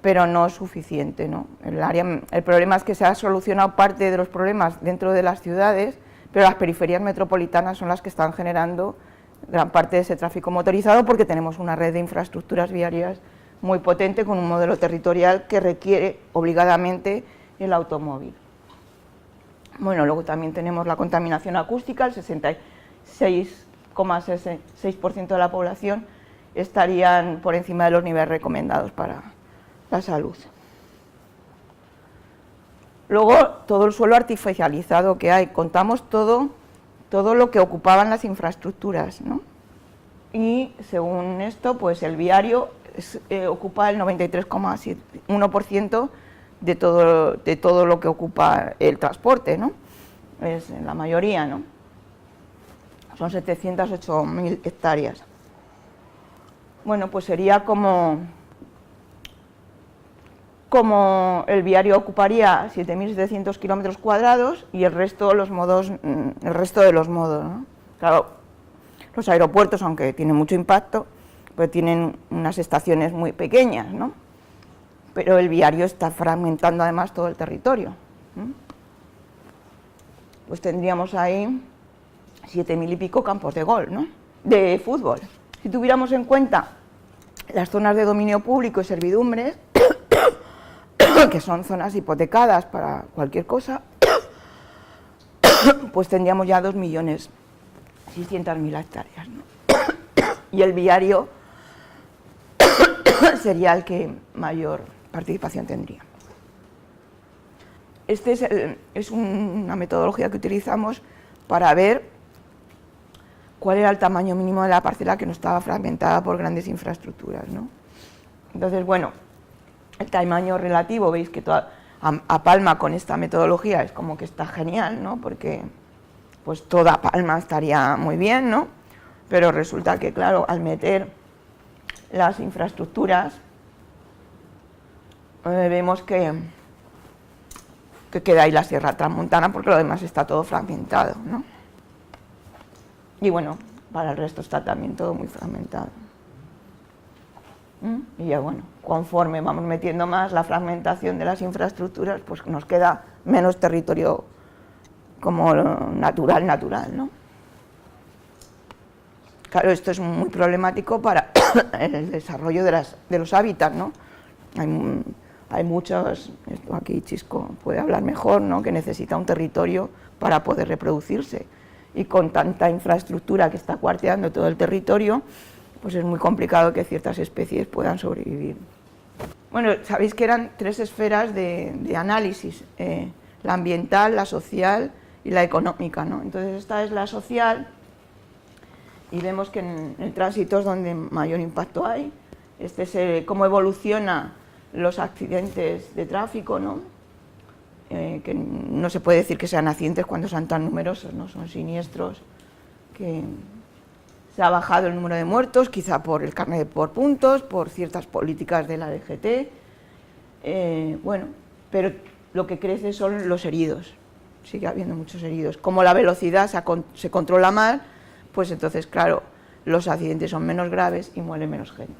pero no es suficiente, ¿no? El problema es que se ha solucionado parte de los problemas dentro de las ciudades, pero las periferias metropolitanas son las que están generando gran parte de ese tráfico motorizado, porque tenemos una red de infraestructuras viarias muy potente con un modelo territorial que requiere obligadamente el automóvil. Bueno, luego también tenemos la contaminación acústica, el 66,6% de la población estarían por encima de los niveles recomendados para la salud. Luego, todo el suelo artificializado que hay, contamos todo lo que ocupaban las infraestructuras, ¿no? Y según esto, pues el viario ocupa el 93,1% de todo lo que ocupa el transporte, ¿no? Es la mayoría, ¿no? Son 708.000 hectáreas. Bueno, pues sería como el viario ocuparía 7.700 kilómetros cuadrados y el resto de los modos, ¿no? Claro, los aeropuertos, aunque tienen mucho impacto, pues tienen unas estaciones muy pequeñas, ¿no? Pero el viario está fragmentando además todo el territorio. Pues tendríamos ahí 7.000 y pico campos de golf, ¿no? De fútbol. Si tuviéramos en cuenta las zonas de dominio público y servidumbres, que son zonas hipotecadas para cualquier cosa, pues tendríamos ya 2.600.000 hectáreas, ¿no? Y el viario sería el que mayor participación tendría. Es una metodología que utilizamos para ver cuál era el tamaño mínimo de la parcela que no estaba fragmentada por grandes infraestructuras, ¿no? Entonces, bueno, el tamaño relativo, veis que a Palma con esta metodología es como que está genial, ¿no? Porque pues toda Palma estaría muy bien, ¿no? Pero resulta que, claro, al meter las infraestructuras, vemos que queda ahí la Sierra Tramontana, porque lo demás está todo fragmentado, ¿no? Y bueno, para el resto está también todo muy fragmentado. Y ya bueno, conforme vamos metiendo más la fragmentación de las infraestructuras, pues nos queda menos territorio como natural, ¿no? Claro, esto es muy problemático para el desarrollo de los hábitats, ¿no? Hay muchos, aquí Chisco puede hablar mejor, ¿no? Que necesita un territorio para poder reproducirse, y con tanta infraestructura que está cuarteando todo el territorio, pues es muy complicado que ciertas especies puedan sobrevivir. Bueno, sabéis que eran 3 esferas de análisis, la ambiental, la social y la económica, ¿no? Entonces esta es la social, y vemos que en el tránsito es donde mayor impacto hay. Este es cómo evoluciona los accidentes de tráfico, ¿no? Que no se puede decir que sean accidentes cuando son tan numerosos, ¿no? Son siniestros, que se ha bajado el número de muertos, quizá por el carnet por puntos, por ciertas políticas de la DGT, bueno, pero lo que crece son los heridos, sigue habiendo muchos heridos. Como la velocidad se controla mal, pues entonces, claro, los accidentes son menos graves y muere menos gente.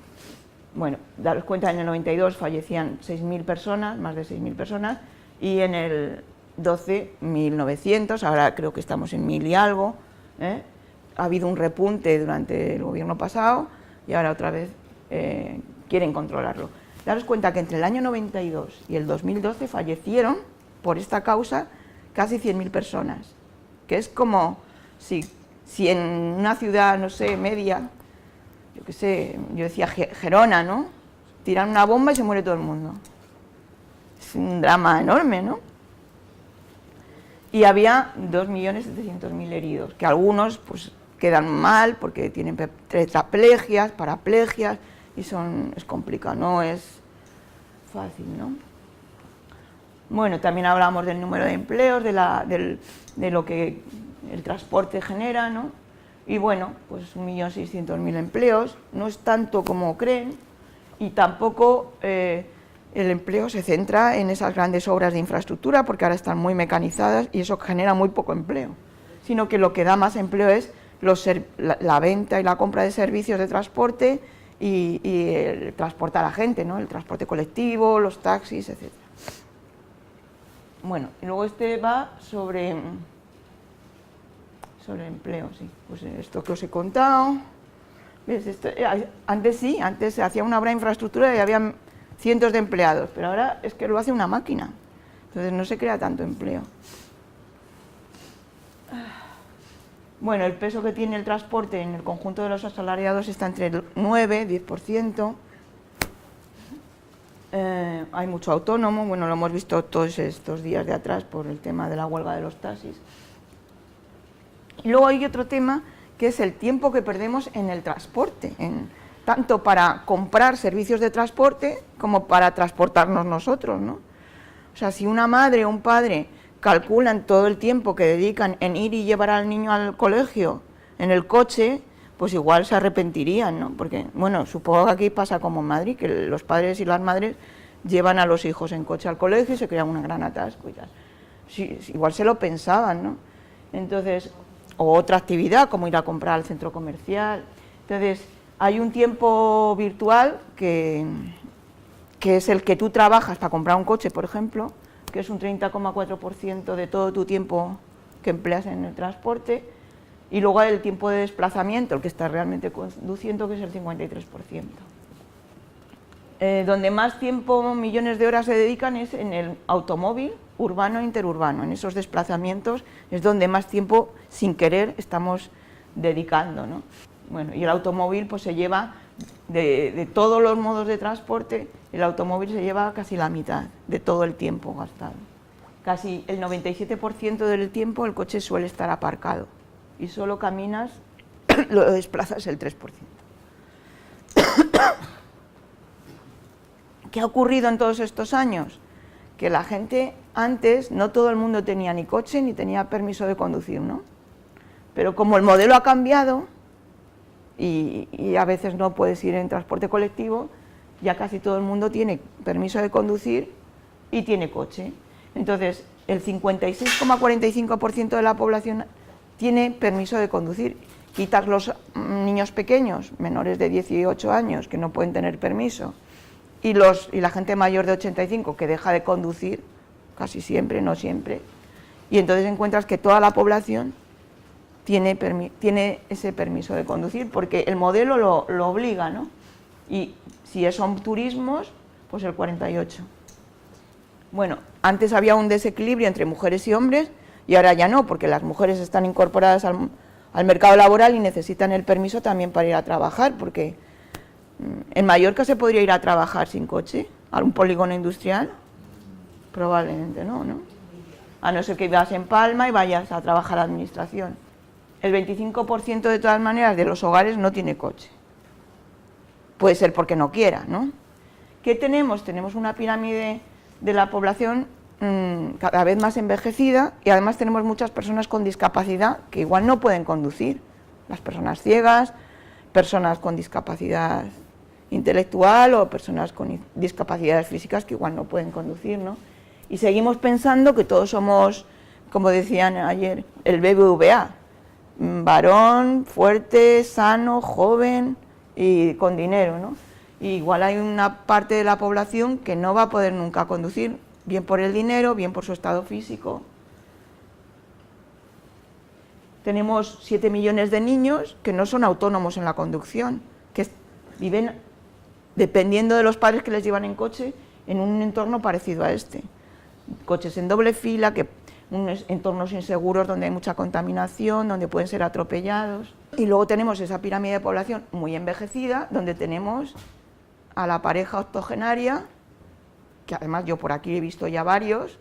Bueno, daros cuenta, en el 92 fallecían 6.000 personas, más de 6.000 personas, y en el 12, 1.900, ahora creo que estamos en 1.000 y algo, ¿eh? Ha habido un repunte durante el gobierno pasado y ahora otra vez quieren controlarlo. Daros cuenta que entre el año 92 y el 2012 fallecieron por esta causa casi 100.000 personas, que es como si en una ciudad, no sé, media, yo qué sé, yo decía Gerona, ¿no? Tiran una bomba y se muere todo el mundo. Es un drama enorme, ¿no? Y había 2.700.000 heridos, que algunos pues quedan mal porque tienen tetraplegias, paraplegias y es complicado, no es fácil, ¿no? Bueno, también hablamos del número de empleos, de lo que el transporte genera, ¿no? Y bueno, pues 1.600.000 empleos, no es tanto como creen, y tampoco el empleo se centra en esas grandes obras de infraestructura, porque ahora están muy mecanizadas y eso genera muy poco empleo, sino que lo que da más empleo es la venta y la compra de servicios de transporte y el transporte a la gente, ¿no? El transporte colectivo, los taxis, etc. Bueno, y luego va sobre empleo, sí. Pues esto que os he contado. ¿Ves? Antes se hacía una obra de infraestructura y había cientos de empleados, pero ahora es que lo hace una máquina. Entonces no se crea tanto empleo. Bueno, el peso que tiene el transporte en el conjunto de los asalariados está entre el 9 y 10%. Hay mucho autónomo, bueno, lo hemos visto todos estos días de atrás por el tema de la huelga de los taxis. Y luego hay otro tema que es el tiempo que perdemos en el transporte, tanto para comprar servicios de transporte como para transportarnos nosotros, ¿no? O sea, si una madre o un padre calculan todo el tiempo que dedican en ir y llevar al niño al colegio en el coche, pues igual se arrepentirían, ¿no? Porque, bueno, supongo que aquí pasa como en Madrid, que los padres y las madres llevan a los hijos en coche al colegio y se crea un gran atasco y tal. Sí, igual se lo pensaban, ¿no? Entonces, o otra actividad, como ir a comprar al centro comercial. Entonces, hay un tiempo virtual que es el que tú trabajas para comprar un coche, por ejemplo, que es un 30,4% de todo tu tiempo que empleas en el transporte, y luego hay el tiempo de desplazamiento, el que estás realmente conduciendo, que es el 53%. Donde más tiempo, millones de horas se dedican es en el automóvil urbano e interurbano. En esos desplazamientos es donde más tiempo, sin querer, estamos dedicando, ¿no? Bueno, y el automóvil pues se lleva, de todos los modos de transporte, el automóvil se lleva casi la mitad de todo el tiempo gastado. Casi el 97% del tiempo el coche suele estar aparcado y solo caminas, lo desplazas el 3%. ¿Qué ha ocurrido en todos estos años? Que la gente antes, no todo el mundo tenía ni coche ni tenía permiso de conducir, ¿no? Pero como el modelo ha cambiado y a veces no puedes ir en transporte colectivo, ya casi todo el mundo tiene permiso de conducir y tiene coche. Entonces, el 56,45% de la población tiene permiso de conducir. Quitas los niños pequeños, menores de 18 años, que no pueden tener permiso, y la gente mayor de 85 que deja de conducir, casi siempre, no siempre, y entonces encuentras que toda la población tiene ese permiso de conducir, porque el modelo lo obliga, ¿no? Y si son turismos, pues el 48%. Bueno, antes había un desequilibrio entre mujeres y hombres, y ahora ya no, porque las mujeres están incorporadas al mercado laboral y necesitan el permiso también para ir a trabajar, porque en Mallorca se podría ir a trabajar sin coche, a un polígono industrial, probablemente no, ¿no? A no ser que vivas en Palma y vayas a trabajar a la administración. El 25% de todas maneras de los hogares no tiene coche. Puede ser porque no quiera, ¿no? ¿Qué tenemos? Tenemos una pirámide de la población cada vez más envejecida, y además tenemos muchas personas con discapacidad que igual no pueden conducir. Las personas ciegas, personas con discapacidad intelectual o personas con discapacidades físicas que igual no pueden conducir, ¿no? Y seguimos pensando que todos somos, como decían ayer, el BBVA, varón, fuerte, sano, joven y con dinero, ¿no? Y igual hay una parte de la población que no va a poder nunca conducir, bien por el dinero, bien por su estado físico. Tenemos 7 millones de niños que no son autónomos en la conducción, que viven, dependiendo de los padres que les llevan en coche, en un entorno parecido a este. Coches en doble fila, entornos inseguros donde hay mucha contaminación, donde pueden ser atropellados. Y luego tenemos esa pirámide de población muy envejecida, donde tenemos a la pareja octogenaria, que además yo por aquí he visto ya varios,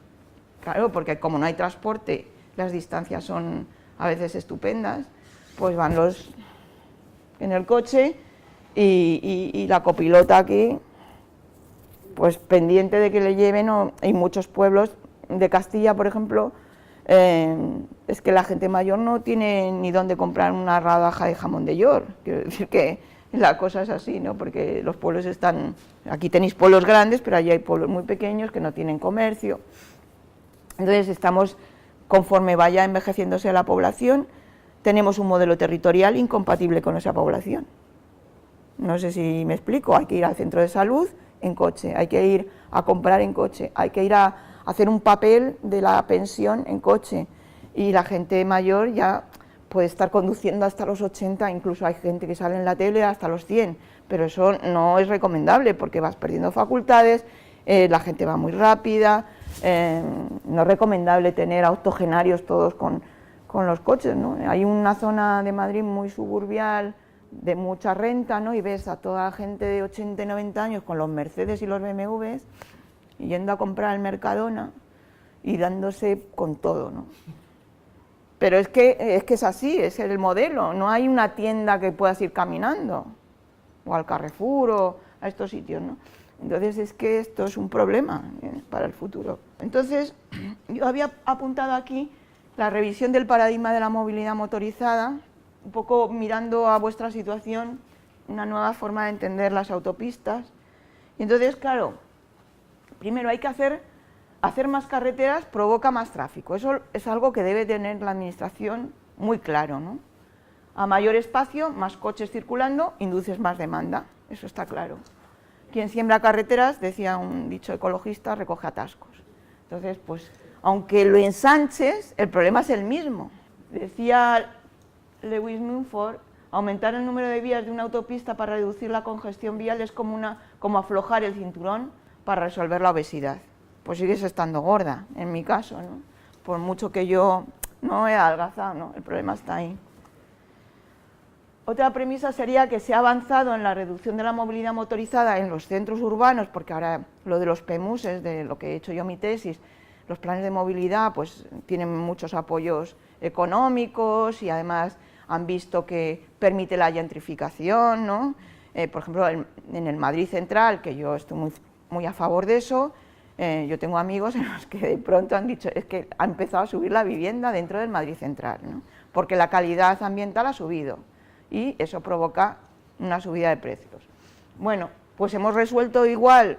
claro, porque como no hay transporte, las distancias son a veces estupendas, pues van en el coche y la copilota aquí, pues pendiente de que le lleven. Hay muchos pueblos de Castilla, por ejemplo, es que la gente mayor no tiene ni dónde comprar una rodaja de jamón de York. Quiero decir que la cosa es así, ¿no? Porque los pueblos están... Aquí tenéis pueblos grandes, pero allí hay pueblos muy pequeños que no tienen comercio. Entonces estamos, conforme vaya envejeciéndose la población, tenemos un modelo territorial incompatible con esa población. No sé si me explico. Hay que ir al centro de salud en coche, hay que ir a comprar en coche, hay que ir a hacer un papel de la pensión en coche, y la gente mayor ya puede estar conduciendo hasta los 80, incluso hay gente que sale en la tele hasta los 100, pero eso no es recomendable porque vas perdiendo facultades, la gente va muy rápida, no es recomendable tener octogenarios todos con los coches, ¿no? Hay una zona de Madrid muy suburbial, de mucha renta, ¿no? Y ves a toda la gente de 80 y 90 años con los Mercedes y los BMWs, yendo a comprar al Mercadona y dándose con todo, ¿no? Pero es que es así, es el modelo, no hay una tienda que puedas ir caminando, o al Carrefour o a estos sitios, ¿no? Entonces es que esto es un problema para el futuro. Entonces yo había apuntado aquí la revisión del paradigma de la movilidad motorizada, un poco mirando a vuestra situación, una nueva forma de entender las autopistas. Y entonces, claro, primero hay que hacer más carreteras provoca más tráfico. Eso es algo que debe tener la administración muy claro, ¿no? A mayor espacio, más coches circulando, induces más demanda, eso está claro. Quien siembra carreteras, decía un dicho ecologista, recoge atascos. Entonces, pues, aunque lo ensanches, el problema es el mismo. Decía Lewis Mumford, aumentar el número de vías de una autopista para reducir la congestión vial es como aflojar el cinturón para resolver la obesidad. Pues sigues estando gorda, en mi caso, ¿no? Por mucho que yo no he adelgazado, ¿no? El problema está ahí. Otra premisa sería que se ha avanzado en la reducción de la movilidad motorizada en los centros urbanos, porque ahora lo de los PEMUS es de lo que he hecho yo mi tesis, los planes de movilidad pues tienen muchos apoyos económicos y además han visto que permite la gentrificación, ¿no? Por ejemplo, en el Madrid Central, que yo estoy muy a favor de eso, yo tengo amigos en los que de pronto han dicho, es que ha empezado a subir la vivienda dentro del Madrid Central, ¿no? Porque la calidad ambiental ha subido y eso provoca una subida de precios. Bueno, pues hemos resuelto igual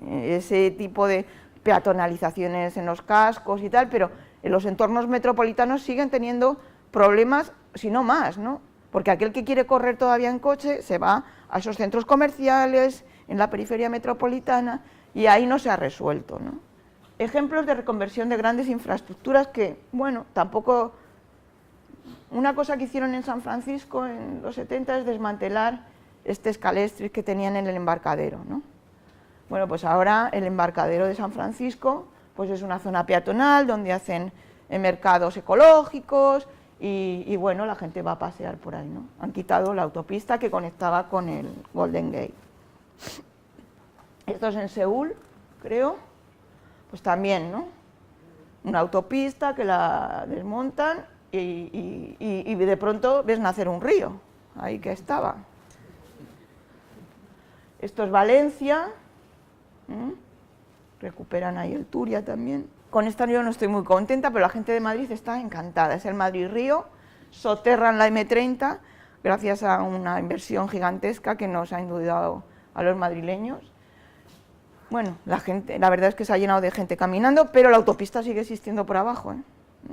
ese tipo de peatonalizaciones en los cascos y tal, pero en los entornos metropolitanos siguen teniendo problemas, si no más, ¿no? Porque aquel que quiere correr todavía en coche se va a esos centros comerciales, en la periferia metropolitana, y ahí no se ha resuelto, ¿no? Ejemplos de reconversión de grandes infraestructuras que, bueno, tampoco... Una cosa que hicieron en San Francisco en los 70 es desmantelar este escalestris que tenían en el embarcadero, ¿no? Bueno, pues ahora el embarcadero de San Francisco pues es una zona peatonal donde hacen mercados ecológicos y bueno, la gente va a pasear por ahí, ¿no? Han quitado la autopista que conectaba con el Golden Gate. Esto es en Seúl, creo, pues también, ¿no? Una autopista que la desmontan y de pronto ves nacer un río, ahí que estaba. Esto es Valencia, recuperan ahí el Turia también. Con esta yo no estoy muy contenta, pero la gente de Madrid está encantada. Es el Madrid-Río, soterran la M30 gracias a una inversión gigantesca que nos ha endeudado a los madrileños. Bueno, la verdad es que se ha llenado de gente caminando, pero la autopista sigue existiendo por abajo, ¿eh?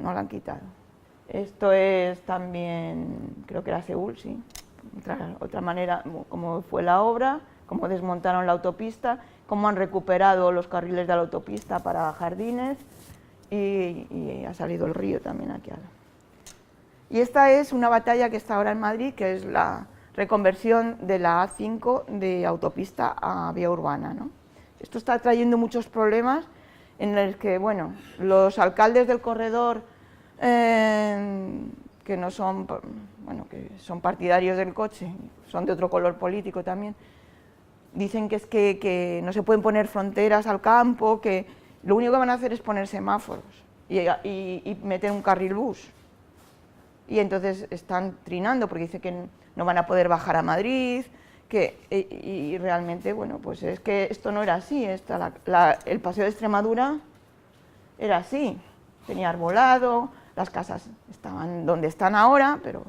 No la han quitado. Esto es también, creo que era Seúl, sí, otra manera, cómo fue la obra, cómo desmontaron la autopista, cómo han recuperado los carriles de la autopista para jardines y ha salido el río también aquí ahora. Y esta es una batalla que está ahora en Madrid, que es la reconversión de la A5 de autopista a vía urbana, ¿no? Esto está trayendo muchos problemas en los que, bueno, los alcaldes del corredor que no son, bueno, que son partidarios del coche, son de otro color político también, dicen que es que no se pueden poner fronteras al campo, que lo único que van a hacer es poner semáforos y meter un carril bus. y entonces están trinando porque dice que no van a poder bajar a Madrid, y realmente, bueno, pues es que esto no era así, el Paseo de Extremadura era así, tenía arbolado, las casas estaban donde están ahora, pero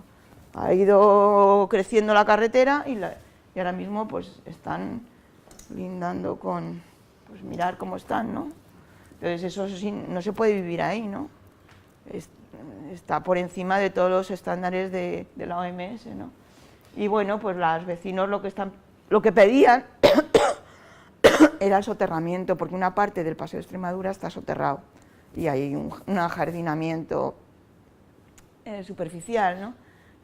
ha ido creciendo la carretera y ahora mismo pues están lindando con, pues mirar cómo están, ¿no? Entonces eso sí, no se puede vivir ahí, ¿no? Está por encima de todos los estándares de la OMS, ¿no? Y bueno, pues los vecinos lo que pedían era el soterramiento, porque una parte del Paseo de Extremadura está soterrado y hay un ajardinamiento superficial, ¿no?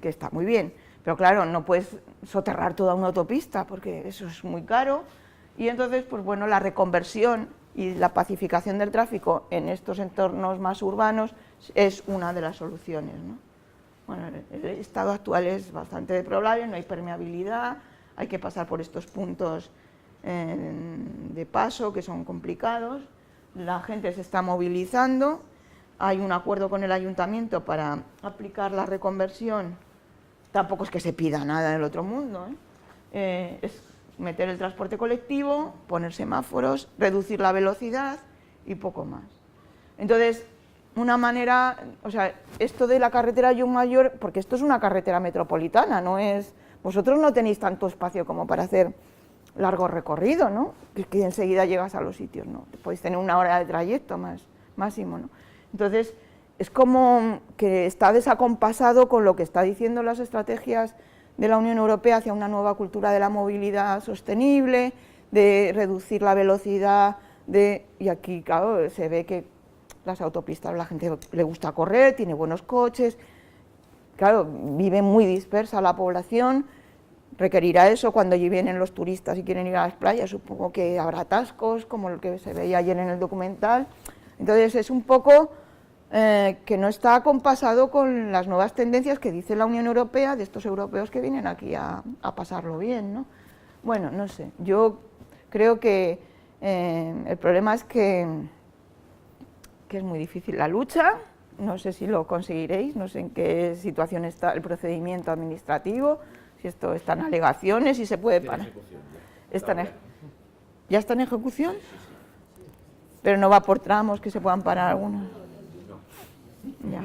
Que está muy bien, pero claro, no puedes soterrar toda una autopista porque eso es muy caro, y entonces, pues bueno, la reconversión y la pacificación del tráfico en estos entornos más urbanos es una de las soluciones, ¿no? Bueno, el estado actual es bastante deplorable, no hay permeabilidad, hay que pasar por estos puntos de paso que son complicados, la gente se está movilizando, hay un acuerdo con el ayuntamiento para aplicar la reconversión, tampoco es que se pida nada del otro mundo, es meter el transporte colectivo, poner semáforos, reducir la velocidad y poco más. Entonces, una manera, o sea, esto de la carretera Llucmajor, porque esto es una carretera metropolitana, no es, vosotros no tenéis tanto espacio como para hacer largo recorrido, ¿no? Que enseguida llegas a los sitios, ¿no? Podéis tener una hora de trayecto máximo, ¿no? Entonces, es como que está desacompasado con lo que está diciendo las estrategias de la Unión Europea hacia una nueva cultura de la movilidad sostenible, de reducir la velocidad, y aquí, claro, se ve que las autopistas, la gente le gusta correr, tiene buenos coches, claro, vive muy dispersa la población, requerirá eso cuando allí vienen los turistas y quieren ir a las playas, supongo que habrá atascos, como el que se veía ayer en el documental. Entonces es un poco que no está acompasado con las nuevas tendencias que dice la Unión Europea, de estos europeos que vienen aquí a pasarlo bien, ¿no? Bueno, no sé, yo creo que el problema es que es muy difícil la lucha, no sé si lo conseguiréis, no sé en qué situación está el procedimiento administrativo, si esto está en alegaciones, si se puede parar. ¿Ya está en ejecución? Pero no va por tramos que se puedan parar algunos. Ya.